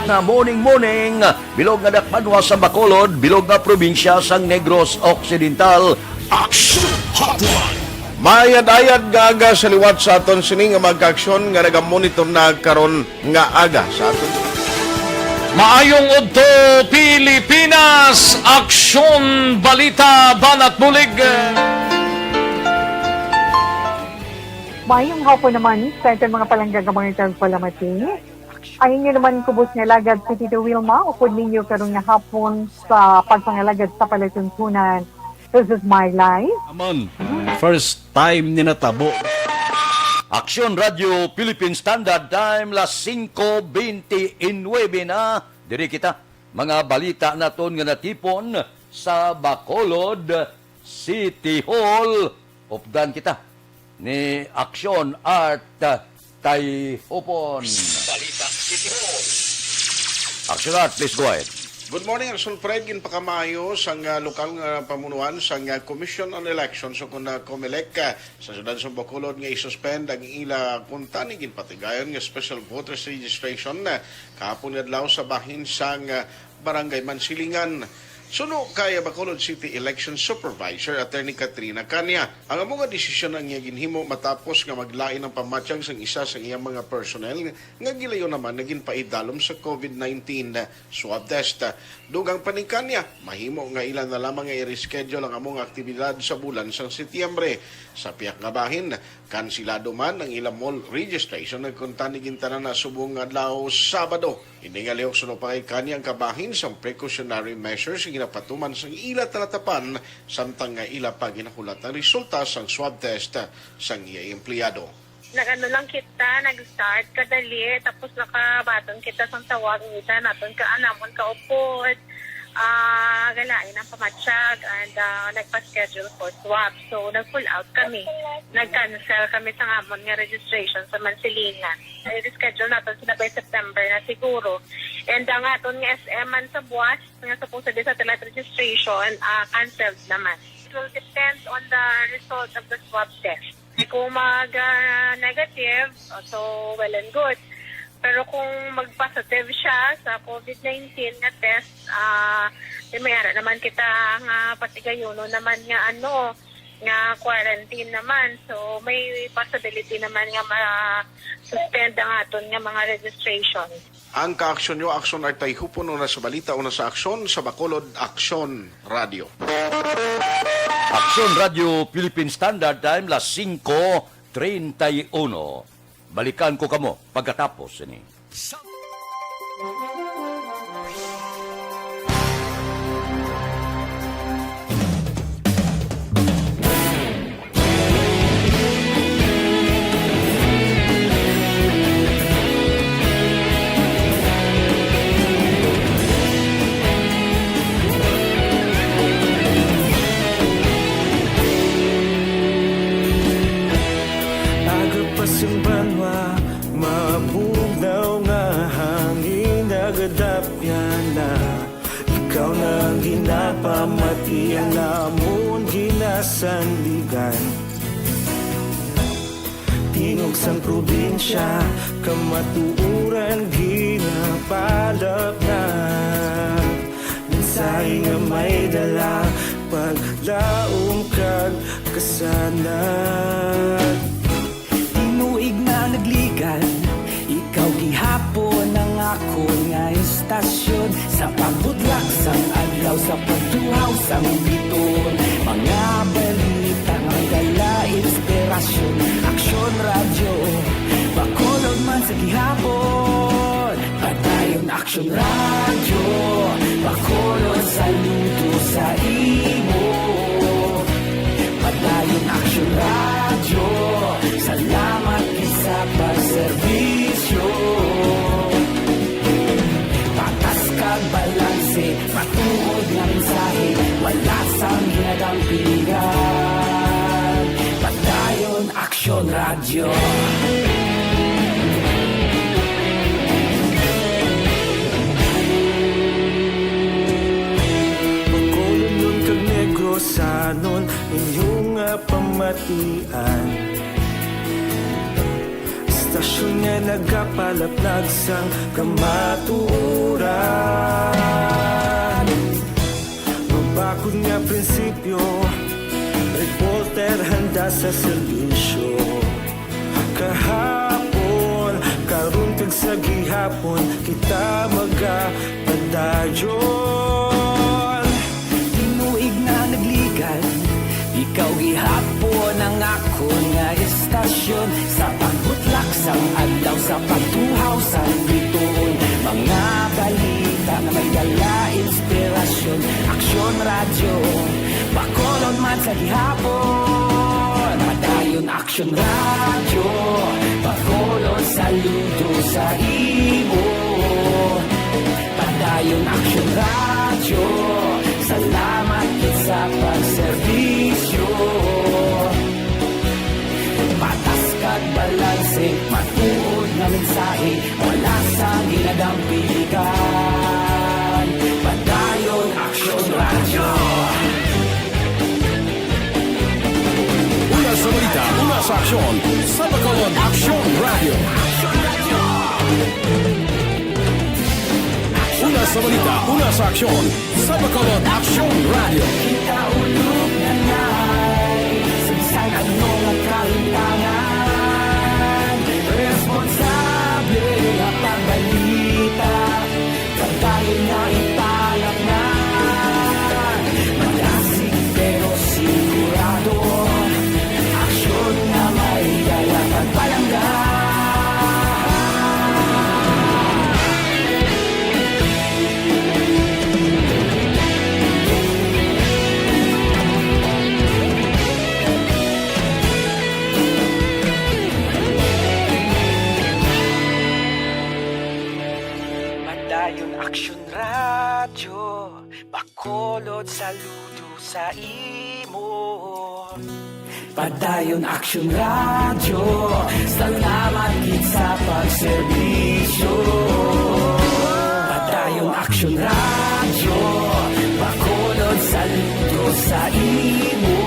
na morning, bilog nga dakpanwa sa Bacolod, bilog nga probinsya sang Negros Occidental. Action Hotline! Mayad-ayad nga aga sa liwat sa aton sini nga magka-aksyon nga nagamonitor na karon nga aga sa aton. Maayong udto Pilipinas, Aksyon Balita Banat Bulig. Maayong hapon naman sa ating mga palanggagamang palamati. Ang inyo naman kubos nga lagad sa Tito Wilma, upod ninyo karong nga hapon sa pagpangalagad sa palatuntunan. This is my life. Amon, first time ni natabo. Aksyon Radio Philippine Standard Time las 5:29 na. Diri kita mga balita naton nga natipon sa Bacolod City Hall. Updan kita ni Aksyon Art Tayhupon. Balita City Hall. Aksyon Art, please go ahead. Good morning, Arsul Fred. Ginpakamayo sa lokal nga pamunuan sa Commission on Elections o kung COMELEC sa syudad sa Bacolod nga isuspend ang ila kuntani ginpatigayon nga special voters registration kahapon adlaw sa bahin sang Barangay Mansilingan. Suno kay Bacolod City Election Supervisor Attorney Katrina Kanya. Ang mga desisyon ang iya ginhimo matapos nga maglain ng pamatsyag sang isa sa iyang mga personnel nga gilayo naman naging paidalom sa COVID-19 swab test. Dugang panikanya, mahimo nga ilan na lamang nga i-reschedule ang among aktibidad sa bulan sang Setyembre. Sa piyak nga bahin, kansilado man ang ilang mall registration nagkuntani gintanan na subong adlaw Sabado. Iningalihok suno pa kay Kanya ang kabahin sa precautionary measures ginapatuman sa ila talatapan samtang nga ila pa ginakulat ang resulta sang swab test sang iya empleyado. Nag-ano lang kita, nag-start kadali, tapos nakabaton kita sa tawag kita naton ka anamon ka upod. Galain ang pamatsyag and nagpa-schedule for swab. So, nag-pull out kami. Nag-cancel kami sa amon nga registration sa Mansilingan. I-reschedule natin sila by September na siguro. And ang aton nga SM man sa buwas, nga supposed sa satellite registration, canceled naman. It will depend on the result of the swab test. Kung mag-negative, so well and good. Pero kung mag-positive siya sa COVID-19 nga test, mayara naman kita nga patigayono naman nga nga quarantine naman. So may possibility naman nga ma-suspend ang aton nga mga registration. Ang ka-aksyon nyo, Aksyon Art Tayhupon, una sa balita, una sa aksyon, sa Bacolod Aksyon Radio. Aksyon Radio Philippine Standard Time las 5:31. Balikan ko kamo pagkatapos ini. Agapasang banwa, mabugnaw nga hangin nagadapyan na. Ikaw na ang ginapamati ang namon ginasandigan. Tingog sang probinsya, kamatuuran ginapalap na. Mensahe nga may dala, paglaom kag kasanad. Tinuig na nagligan, ikaw gihapon ang ako nga istasyon. Sa pagbudlak sang adlaw, sa pagtuhaw sang biton. Mga balita nga dala inspirasyon. Aksyon radyo, Bacolod man sa gihapon. Padayon Aksyon radyo, Bacolod saludo sa imo. Padayon Aksyon radyo, salamat sa pagserbisyo. Patas kag balanse, matuod nga mensahe, wala sang ginadampingan. Padayon Aksyon radyo. Bacolod nun kag Negrosanon, inyong pamatian. Stasyon nga nagapalaplag sang kamatuuran. Mabakod nga prinsipyo, reporter handa sa serbisyo. Kahapon, karon kag sa gihapon, kita magapadayon. Tinuig na nagligan, ikaw gihapon ang ako nga istasyon. Sa pagbutlak sang adlaw, sa pagtuhaw sang biton. Mga balita na may dala inspirasyon. Aksyon radyo, Bacolod man sa gihapon. Padayon Aksyon radyo, Bacolod saludo sa imo. Padayon Aksyon radyo, salamat sa pagserbisyo. Patas kag balanse, matuod nga mensahe, wala sa ginadampigan. Padayon Aksyon radyo. Una sa balita, una sa aksyon, sa Bacolod Aksyon Radio. Una sa balita, una sa aksyon, sa Bacolod Aksyon Radio. Kaulog na na'y sagsay anong ang kalintangan. Responsable ang pagbalita, kagaya na italak na. Malasig pero sigurado, aksyon na may dala pagpalanggan. Padayon Aksyon radyo, Bacolod saludo sa imo. Padayon Aksyon radyo, salamat gid sa pagserbisyo. Padayon Aksyon radyo, Bacolod saludo sa imo.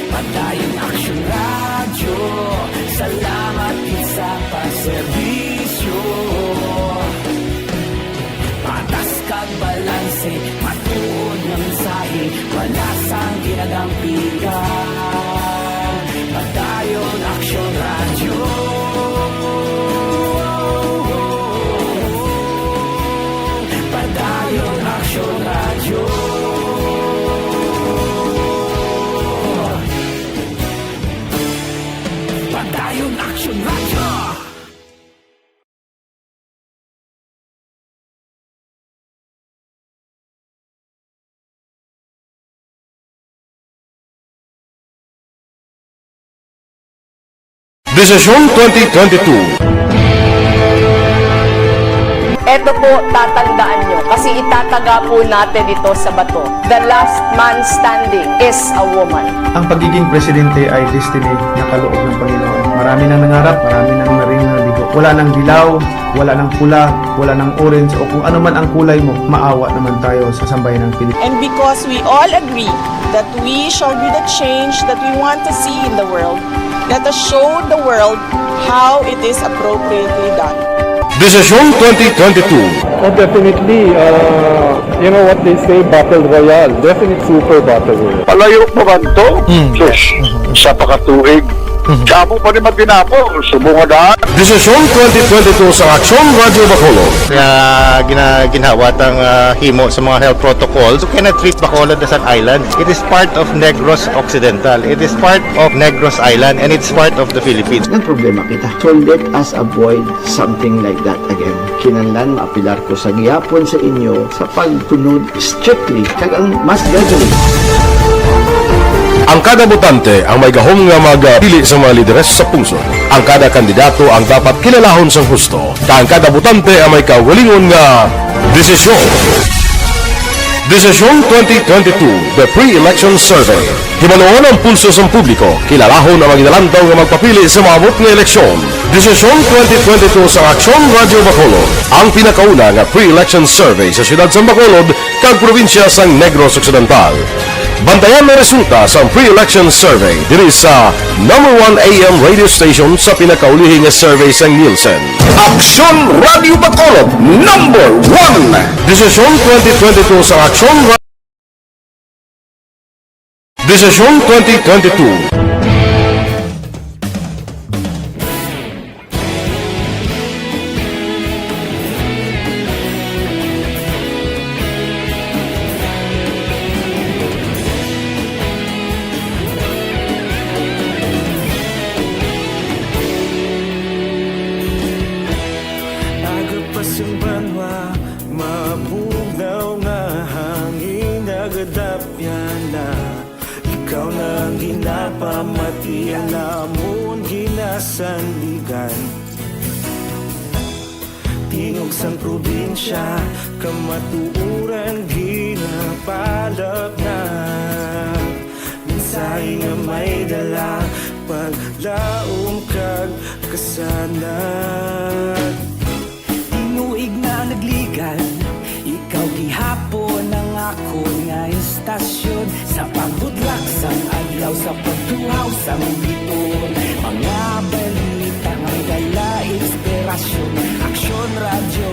Padayon Aksyon radyo, salamat gid sa pagserbisyo. Patas kag balanse, matuod nga mensahe, wala sang ginadampigan. Padayon Aksyon radyo. Padayon Aksyon radyo. Padayon Aksyon radyo. Desisyon 2022. Ito po, tatandaan nyo, kasi itataga po natin ito sa bato. The last man standing is a woman. Ang pagiging presidente ay destiny na kaloob ng Panginoon. Marami nang nangarap, marami nang maring naligo. Wala nang dilaw, wala nang pula, wala nang orange, o kung ano man ang kulay mo, maawa naman tayo sa sambayan ng Pilipinas. And because we all agree that we shall be the change that we want to see in the world, let us show the world how it is appropriately done. Desisyon 2022. Oh, definitely, you know what they say, Battle Royale. Definitely super Battle Royale. Palayo mo ba ito? Diyos, sa pakatuig. Sabo pa rin magdinapo, subungadaan. Desisyon 2022 sa Aksyon Radio Bacolod. Kaya ginawat ang himo sa mga health protocols. So cannot treat Bacolod as an island. It is part of Negros Occidental. It is part of Negros Island and it's part of the Philippines. Ang problema kita. So let us avoid something like that again. Kinahanglan maapilar ko sa gihapon sa inyo sa pagtunod strictly kag ang mas gagawin. Ang kada botante ang may gahom nga magpili sa mga lideres sa pungsod. Ang kada kandidato ang dapat kilalahon sa husto. Ang kada botante ang may kaugalingon nga desisyon. Desisyon 2022, the Pre-Election Survey. Himanuon ang pulso sa publiko, kilalahon ang magidalantaw nga magpapili sa maabot nga eleksyon. Desisyon 2022 sa Aksyon Radio Bacolod, ang pinakauna nga Pre-Election Survey sa siyudad sa Bacolod, kag probinsya sa Negros Occidental. Bantayan na resulta sa pre-election survey diri sa #1 AM radio station sa pinakaulihing nga survey sa Nielsen. Aksyon Radio Bacolod, #1. Desisyon 2022 sa Aksyon Radio. Desisyon 2022. Sandigan tingog sang probinsya kamatuuran ginapalap na mensahe nga may dala paglaom kag kasanat tinuig na nagligan ikaw gihapon ang ako nga istasyon sa pagbudlak sang adlaw sa pagtuhaw sang biton mga balita may dala inspirasyon Aksyon Radio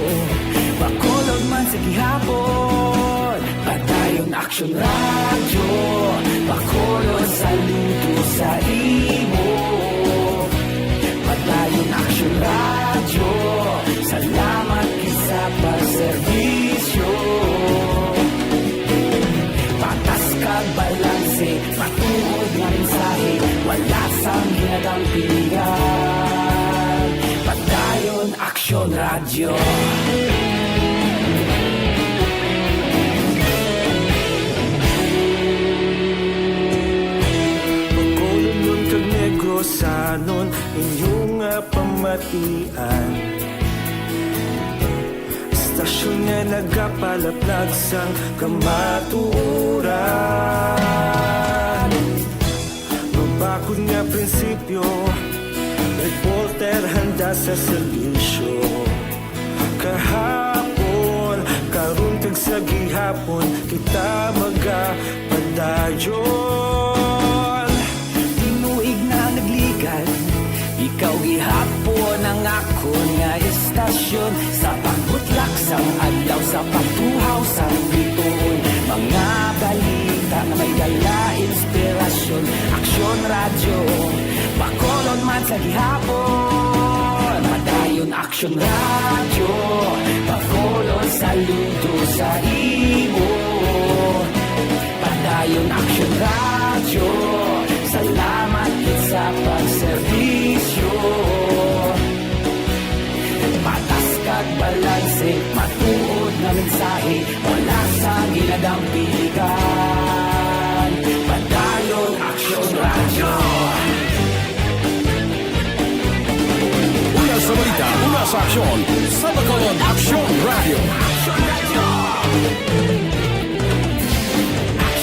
Bacolod man sa gihapon padayon Aksyon Radio Bacolod saludo sa imo padayon Aksyon Radio salamat kisa pagserbisyo patas kag balanse matuod nga mensahe wala sang hinagang pilihan padayon Aksyon Radio. Bacolod nun kag Negros sanon inyong pamatian istasyon nga nagapalaplag sang kamatuuran mabakod nga prinsipyo reporter handa sa serbisyo kahapon karon kag sa gihapon kita magapadayon tinuig na nagligan ikaw gihapon ang ako nga istasyon sa pagbutlak sang adlaw sa pagtuhaw sang biton mga balita na may dala inspirasyon Aksyon Radio Bacolod man sa gihapon padayon Aksyon Radio Bacolod saludo sa imo padayon Aksyon Radio salamat sa pagserbisyo patas kag balanse matuod nga mensahe wala sa ginagang pilihan padayon Aksyon Radio. sa aksyon sa Bacolod Action Radio.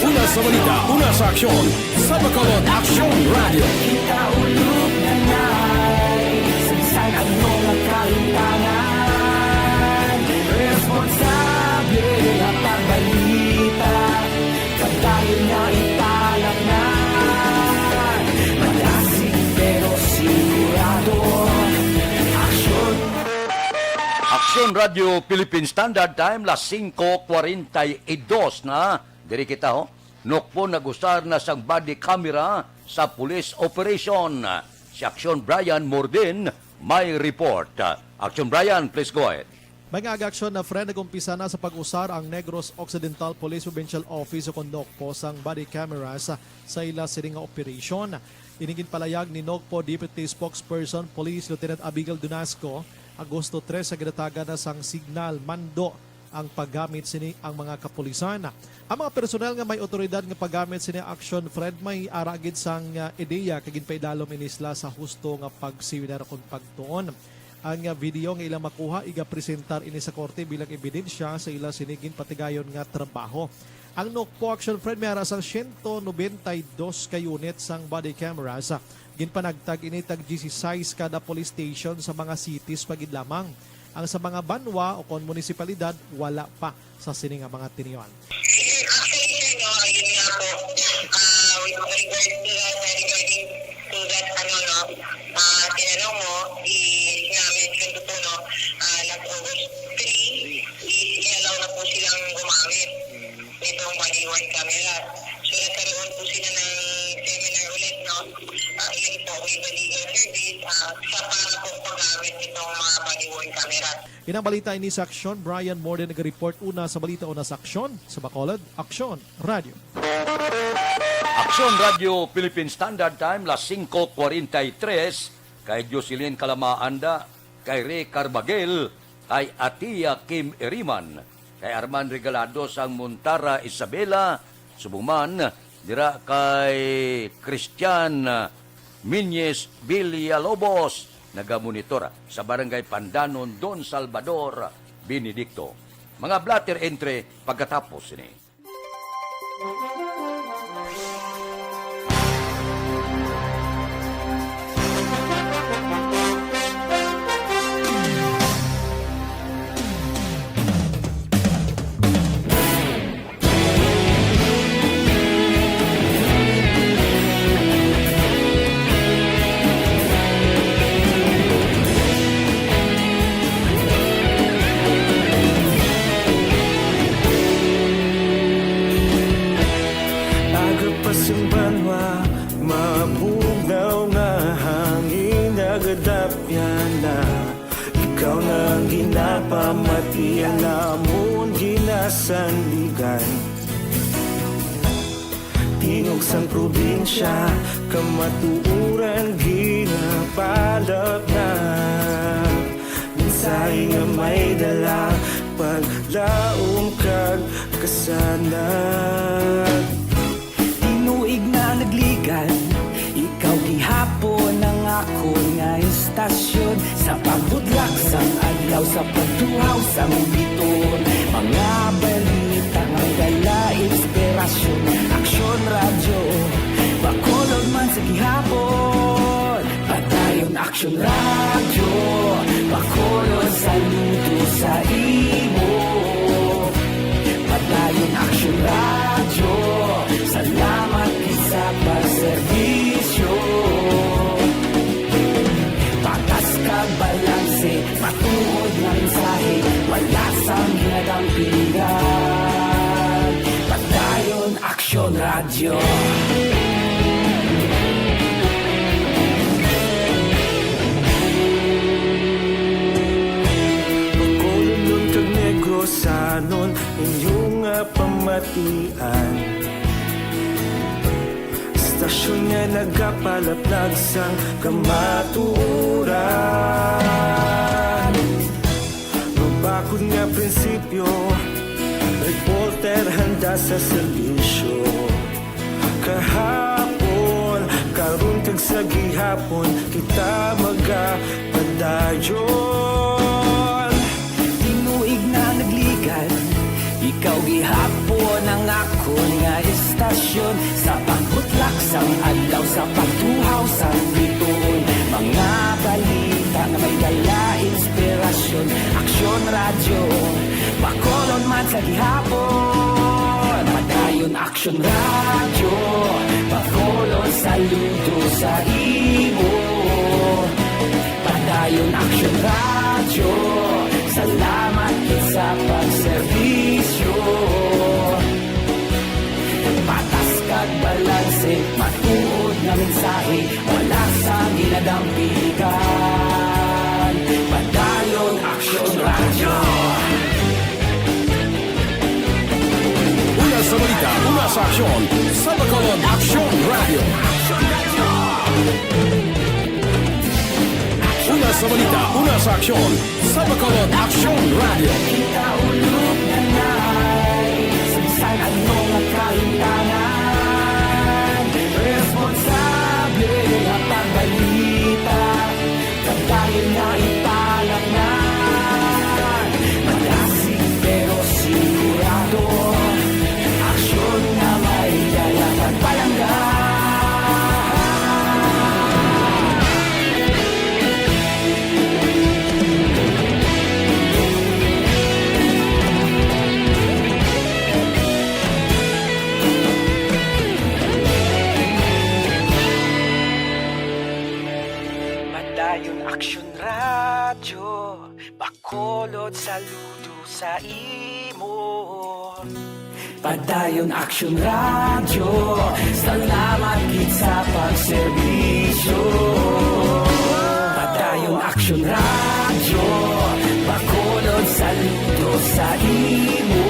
Una sa balita, una sa aksyon sa Bacolod Action Radio. Kaulog na na'y sansan ang mga kalintangan. Responsable na pagbalita, kagaya na italak na. Malasig pero sigurado, aksyon. Aksyon Radio Philippine Standard Time, las 5:42 na. Diri kita ho. Nokpo nagusar na sang body camera sa police operation. Si Aksyon Brian Mordin may report. Aksyon Brian, please go ahead. May ag-aksyon na friend nag-umpisa na sa pag-usar ang Negros Occidental Police Provincial Office o Nokpo sang body cameras sa ila siring operation. Inigin palayag ni Nokpo Deputy Spokesperson Police Lieutenant Abigail Dunasco, Agosto 3 sa ginataga na sang signal mando ang paggamit sini ang mga kapulisan. Ang mga personel nga may otoridad nga paggamit sini action Fred may aragid sang ideya kagin paidalom inisla sa husto nga pagsiwinar kon pagtuon. Ang video nga ilang makuha iga presentar ini sa korte bilang ebidensya sa ila sinigin patigayon nga trabaho. Ang Nokpo Action Fred may arasang 192 ka unit sang body cameras. Ginpanagtag ini tag 16 kada police station sa mga cities pagid lamang. Ang sa mga banwa o kon munisipalidad wala pa sa sining mga tiniyon. Actually, sir, no, yun nga po, with regard to that, tinanong mo, na-mention ko po, no, last August 3, inalaw na po silang gumamit itong body-worn camera. So, nagkaroon po sila ng seminar ulit, no, yun po, with the legal service, sa para po paggamit itong mga body-worn camera. Inabalita ini sa Aksyon, Brian Morden nag-report una sa balita una sa Aksyon, sa Bacolod, Aksyon Radio. Aksyon Radio Philippine Standard Time, las 5:43, kay Jocelyn Kalamaanda, kay Ray Carbagel, kay Atia Kim Eriman, kay Arman Regalado sang Montara Isabela, Subuman, dira kay Christian Minyes Villalobos, nagamonitora sa Barangay Pandanon, Don Salvador, Benedicto. Mga blatter entry pagkatapos ini. Ikaw na ang ginapamatian namon ginasandigan. Tingog sang probinsya, kamatuuran ginapalap na. Minsay nga may dala, paglaong kag kasanag. Tinuig na nagligan, ikaw gihapon ang ako nga istasyon. Sa pagbudlak sang adlaw, sa pagtuhaw sang biton. Mga balita nga dala inspirasyon. Aksyon Radio, Bacolod man sa gihapon. Padayon Aksyon Radio, Bacolod saludo sa imo. Padayon Aksyon Radio, salamat sa pagserbisyo. Patas kag balanse, matuod na mensahe, wala sang ginadampingan. Padayon Aksyon Radio. Bacolod kag Negros sanon inyong pamatian. Stasyon nga nagapalaplag sang kamaturan. Mabakod nga prinsipyo, reporter handa sa serbisyo. Kahapon, karon kag sa gihapon, kita magapadayon. ikaw gihapon ang akon nga istasyon sa pagbutlak sang adlaw sa pagtuhaw sang bituon mga balita nga may dala inspirasyon aksyon radyo Bacolod man sa gihapon padayon aksyon radyo Bacolod saludo sa imo padayon aksyon radyo salamat sa pagserbisyo patas kag balanse matuod nga mensahe wala sa ginadampikan padayon aksyon radyo Una sa balita, una sa aksyon, sa Bacolod Aksyon Radio. Una sa balita, una sa aksyon, sa Bacolod Aksyon Radio. Kaulog na na'y sinsan anong nakahintangan responsable na pagbalita kagaya na ipalaknan malasig pero sigurado aksyon na may dalagang palanggan Padayon Aksyon Radyo Bacolod saludo sa imo Padayon Aksyon Radyo salamat gid sa pagserbisyo Padayon Aksyon Radyo Bacolod saludo sa imo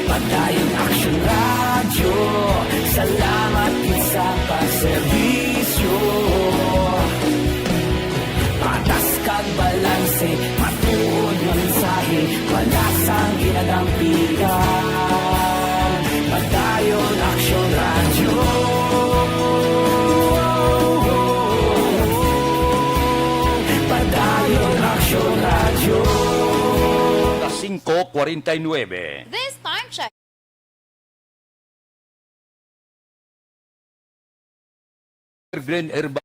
Padayon Aksyon Radyo salamat gid sa pagserbisyo patas kag balanse matuod nga mensahe wala sang ginadampigan padayon aksyon radyo padayon aksyon radyo 5:49 This time check. Glen Herba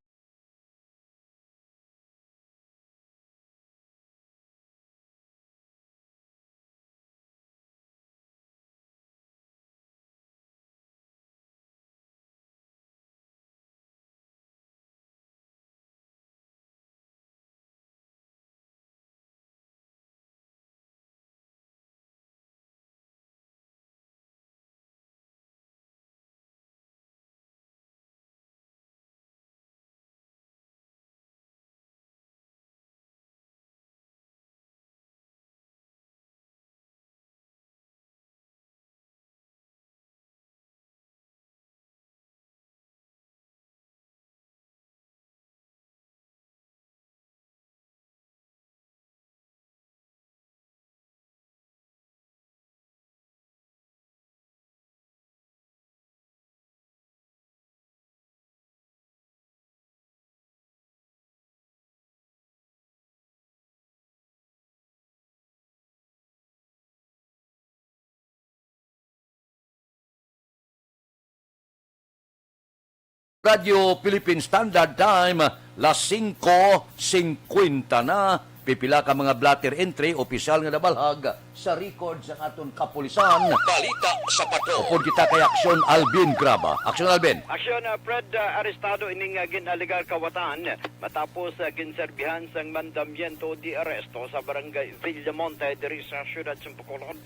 Radio Philippine Standard Time, las 5:50 na. Pipila ka mga blatter entry, opisyal nga nabalhag sa record sa aton kapulisan. Balita sa pato. Upod kita kay Aksyon Alvin Graba. Aksyon Alvin. Aksyon Fred, arestado ining ginaligar kawatan matapos ginserbihan sang mandamiento di aresto sa barangay Villamonte diri sa siyudad sa Bacolod.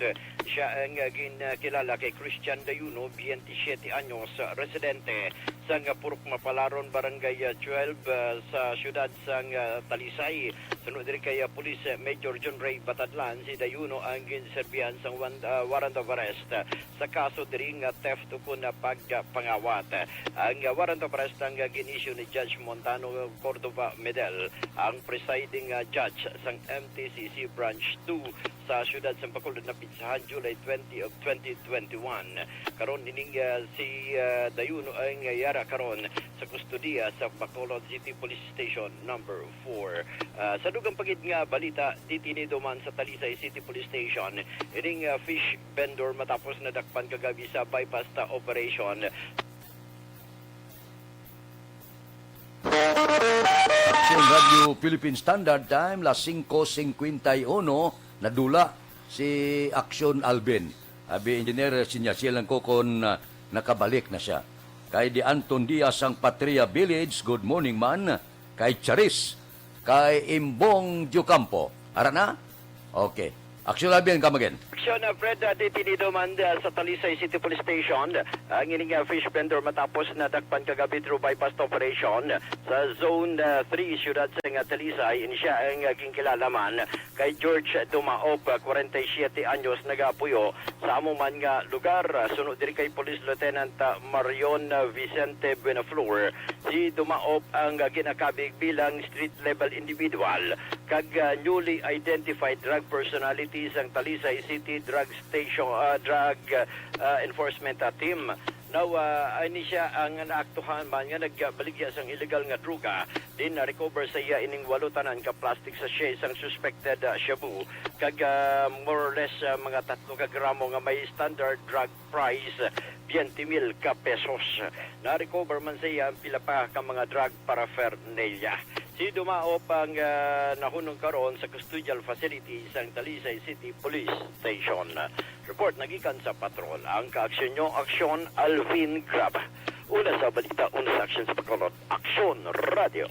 Siya ang ginkilala kay Christian Dayuno, 27 anyos, residente sang Purok Mapalaron, barangay 12 sa siyudad sang Talisay. Sunod diri kay Police Major John Ray Batadlan, si Dayuno ang ginserbihan sang warrant of arrest sa kaso diri nga theft ukon na pagpangawat. Ang warrant of arrest ang ginisyu ni Judge Montano Cordova Medel, ang presiding judge sang MTCC Branch 2 sa siyudad sa Bacolod na pinsahan July 20 of 2021. Karon ining si Dayuno ang yara karon sa kustudiya sa Bacolod City Police Station number 4. Sa dugang pagid nga balita ditinido man sa Talisay City Police Station ining fish vendor matapos na dakpan kagabi sa bypass operation. Action Radio Philippine Standard Time, las 5:51, nadula si Action Alvin. Abi engineer sinya lang ko kung nakabalik na siya. Kay Di Anton Diaz ang Patria Village, good morning man. Kay Charis, kay Imbong Jucampo. Ara na? Okay. Action Alvin, come again. Action Fred, detenido man sa Talisay City Police Station ang ining fish vendor matapos na dakpan kagabi through bypass operation sa Zone 3 siyudad sa Talisay. Siya ang ginkilala man kay George Dumaop, 47 anyos, nagapuyo sa amuman nga lugar. Sunod diri kay Police Lieutenant Marion Vicente Buenaflor. Si Dumaop ang ginakabig bilang street level individual kag newly identified drug personality ang Talisay City Drug Station Drug Enforcement Team. Now, ini siya ang naaktuhan man nga nagbaligya sang illegal nga druga. Din na-recover sa iya ining 8 tanan ka plastic sachet sang suspected shabu. Kag more or less mga 3 ka gramo nga may standard drug price 20,000 ka pesos. Na-recover man sa iya ang pila pa ka mga drug paraphernalia. Si Dumaop ang nahunong karon sa custodial facility sang Talisay City Police Station. Report nagikan sa patrol. Ang kaaksyon nyo, Aksyon Alvin Grab. Una sa balita, una sa action sa Bacolod. Aksyon Radio.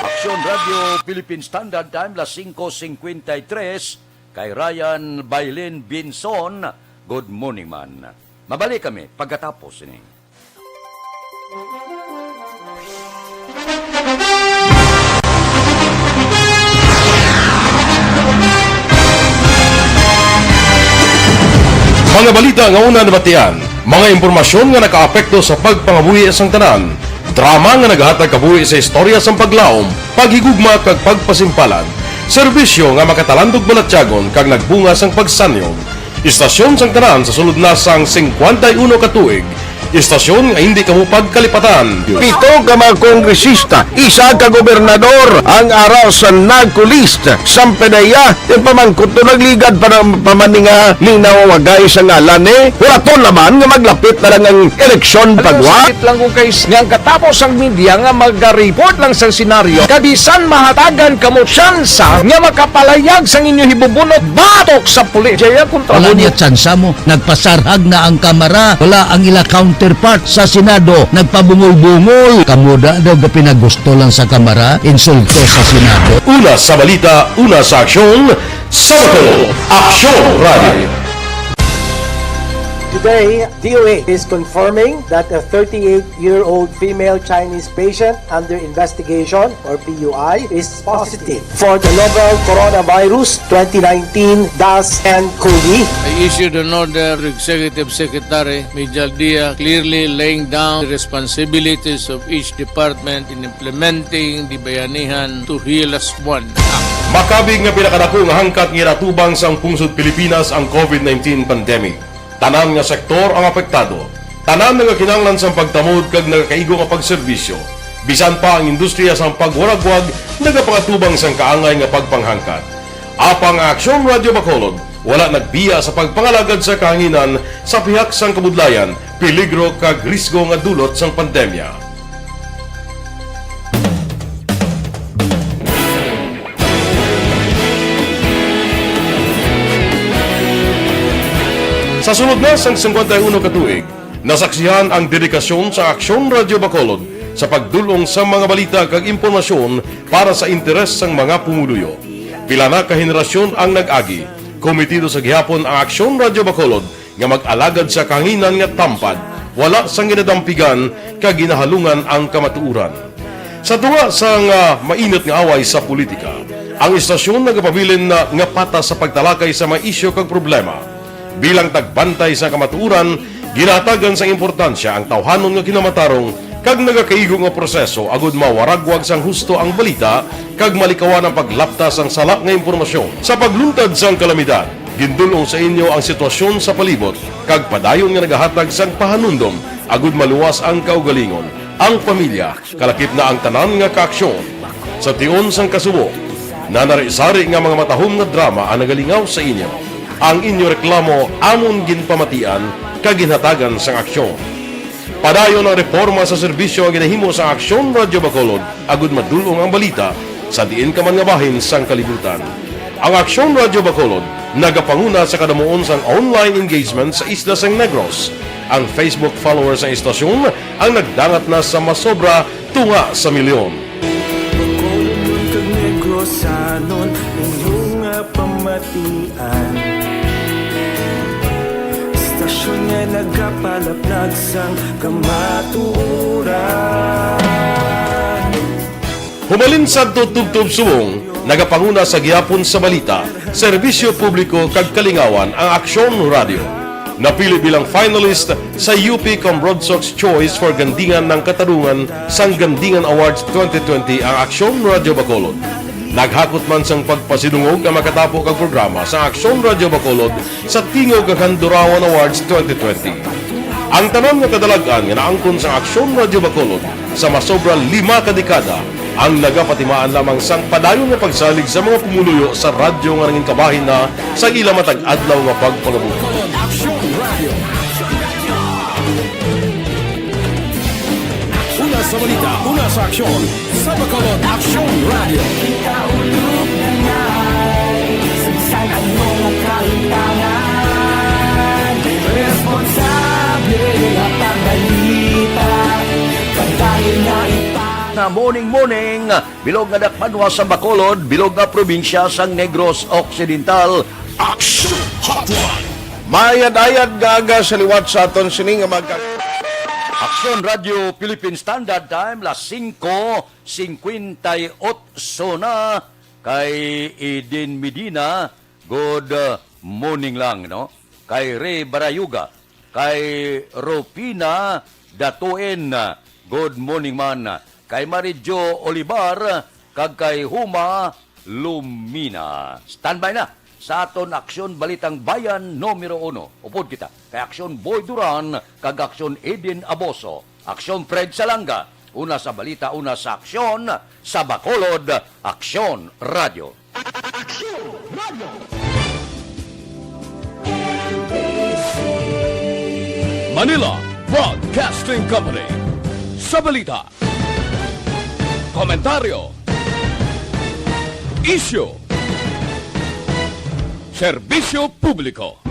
Action Radio Philippine Standard Time, las 5:53. Kay Ryan Bailin Binson, good morning man. Mabalik kami pagkatapos ini. Mga balita nga una nabatian, mga impormasyon nga nakaapekto sa pagpangabuhi sang tanan, drama nga naghatag kabuhi sa istorya sang paglaom, paghigugma kag pagpasimpalan, serbisyo nga makatalandog balatyagon kag nagbunga sang pagsanyong, istasyon sang tanan sa sulod na sang 51 ka tuig, istasyon nga hindi kamo pagkalipatan. 7 ka mga kongresista, 1 ka gobernador ang araw sa nagkulist sa pedaya yung pamangkot to nagligad para pamaninga linaw wagay sa ngalan wala to naman nga maglapit na lang ang eleksyon pagwa. Sakit lang kung guys nga katapos ang media nga mag-report lang sa senaryo kabisan mahatagan kamo tsansa nga makapalayag sa inyo hibubunot batok sa pulis. Jaya kontra wala niya tsansa mo, nagpasarhag na ang kamera, wala ang ila counterpart sa Senado, nagpabungol-bungol. Kamuda daw pinagusto lang sa kamera, insulto sa Senado. Una sa balita, una sa aksyon, sa Bacolod. Aksyon Radio. Today, DOA is confirming that a 38-year-old female Chinese patient under investigation, or PUI, is positive for the novel coronavirus 2019-nCoV. I issued an order to Executive Secretary Mijal Dia clearly laying down the responsibilities of each department in implementing the Bayanihan to Heal as One Act. Makabig nga pinakadako nga hangkat nga natubang sa pungsod Pilipinas ang COVID-19 pandemic. Tanan nga sektor ang apektado. Tanan nga kinahanglan sa pagtamod kag nagakaigo nga pagserbisyo. Bisan pa ang industriya sa pagwaragwag nagapangatubang sang kaangay nga pagpanghangkat. Apang Aksyon Radio Bacolod wala nagbiya sa pagpangalagad sa kahanginan sa pihak sang kabudlayan, peligro kag risgo nga dulot sang pandemya. Sa sunod na sang 51 ka tuig, nasaksihan ang dedikasyon sa Aksyon Radio Bacolod sa pagdulong sa mga balita kag impormasyon para sa interes sang mga pumuluyo. Pila na ka henerasyon ang nag-agi, komitido sa gihapon ang Aksyon Radio Bacolod nga mag-alagad sa kahanginan nga tampad, wala sang ginadampigan kag ginahalungan ang kamatuuran. Sa tunga sang mainit nga away sa politika, ang istasyon nagapabilin na nga patas sa pagtalakay sa mga isyu kag problema. Bilang tagbantay sa kamatuuran, ginatagan sa importansya ang tawhanon nga kinamatarong kag nagakaigo nga proseso agud mawaragwag sang husto ang balita kag malikawan ang paglaptas ang sala nga impormasyon. Sa pagluntad sang kalamidad, gindulong sa inyo ang sitwasyon sa palibot kag padayon nga nagahatag sang pahanundom agud maluwas ang kaugalingon, ang pamilya, kalakip na ang tanan nga kaaksyon. Sa tion sang kasubo, nanari-sari nga mga matahom nga drama ang nagalingaw sa inyo. Ang inyo reklamo amon ginpamatian kag ginhatagan sang aksyon. Padayon ang reforma sa serbisyo ang ginahimo sa Aksyon Radyo Bacolod agud madulong ang balita sa diin ka man nga bahin sang kalibutan. Ang Aksyon Radyo Bacolod nagapanguna sa kadamuon sang online engagement sa Isla San Negros. Ang Facebook followers sa istasyon ang nagdangat na sa masobra tunga sa milyon. Bacolod kag Negros anon inyong pamatian. Istasyon nga nagapalaplag sang kamatuuran. Humalin sa tutubtub subong, nagapanguna sa gihapon sa balita, serbisyo publiko kag kalingawan ang Aksyon Radio. Napili bilang finalist sa UP Broadsox Choice for Gandingan ng Katarungan sang Gandingan Awards 2020 ang Aksyon Radio Bacolod. Naghakot man sang pagpasidungog ang makatapo kag programa sa Aksyon Radio Bacolod sa Tingog kag Handurawan Awards 2020. Ang tanan nga kadalagan nga naangkon sa Aksyon Radio Bacolod sa masobra 5 kadekada ang nagapatimaan lamang sang padayon nga pagsalig sa mga pumuluyo sa radyo nga nanging kabahin na sa ila matag adlaw nga pagpangabuhi. Una sa balita, una sa aksyon, sa Bacolod Aksyon Radio. Ikaulog na ngay, sansan ang mga kailangan. Responsable at pagbalita, pagdahil na na morning, bilog nga dakpanwa sa Bacolod, bilog nga probinsya sang Negros Occidental. Action Hotline! Mayad-ayad gaga sa liwat sa aton sining nga Aksyon Radio Philippine Standard Time, las 5:58 na kay Eden Medina. Good morning lang, no? Kay Ray Barayuga, kay Ropina Datuen, good morning man. Kay Marijo Olivar, kag kay Huma Lumina. Standby na sa aton Aksyon Balitang Bayan numero 1. Upod kita kay Aksyon Boy Duran, kag Aksyon Eden Aboso, Aksyon Fred Salanga. Una sa balita, una sa aksyon, sa Bacolod, Aksyon Radio. Aksyon Radio! Manila Broadcasting Company. Sa balita, komentaryo, isyu, serbisyo publiko.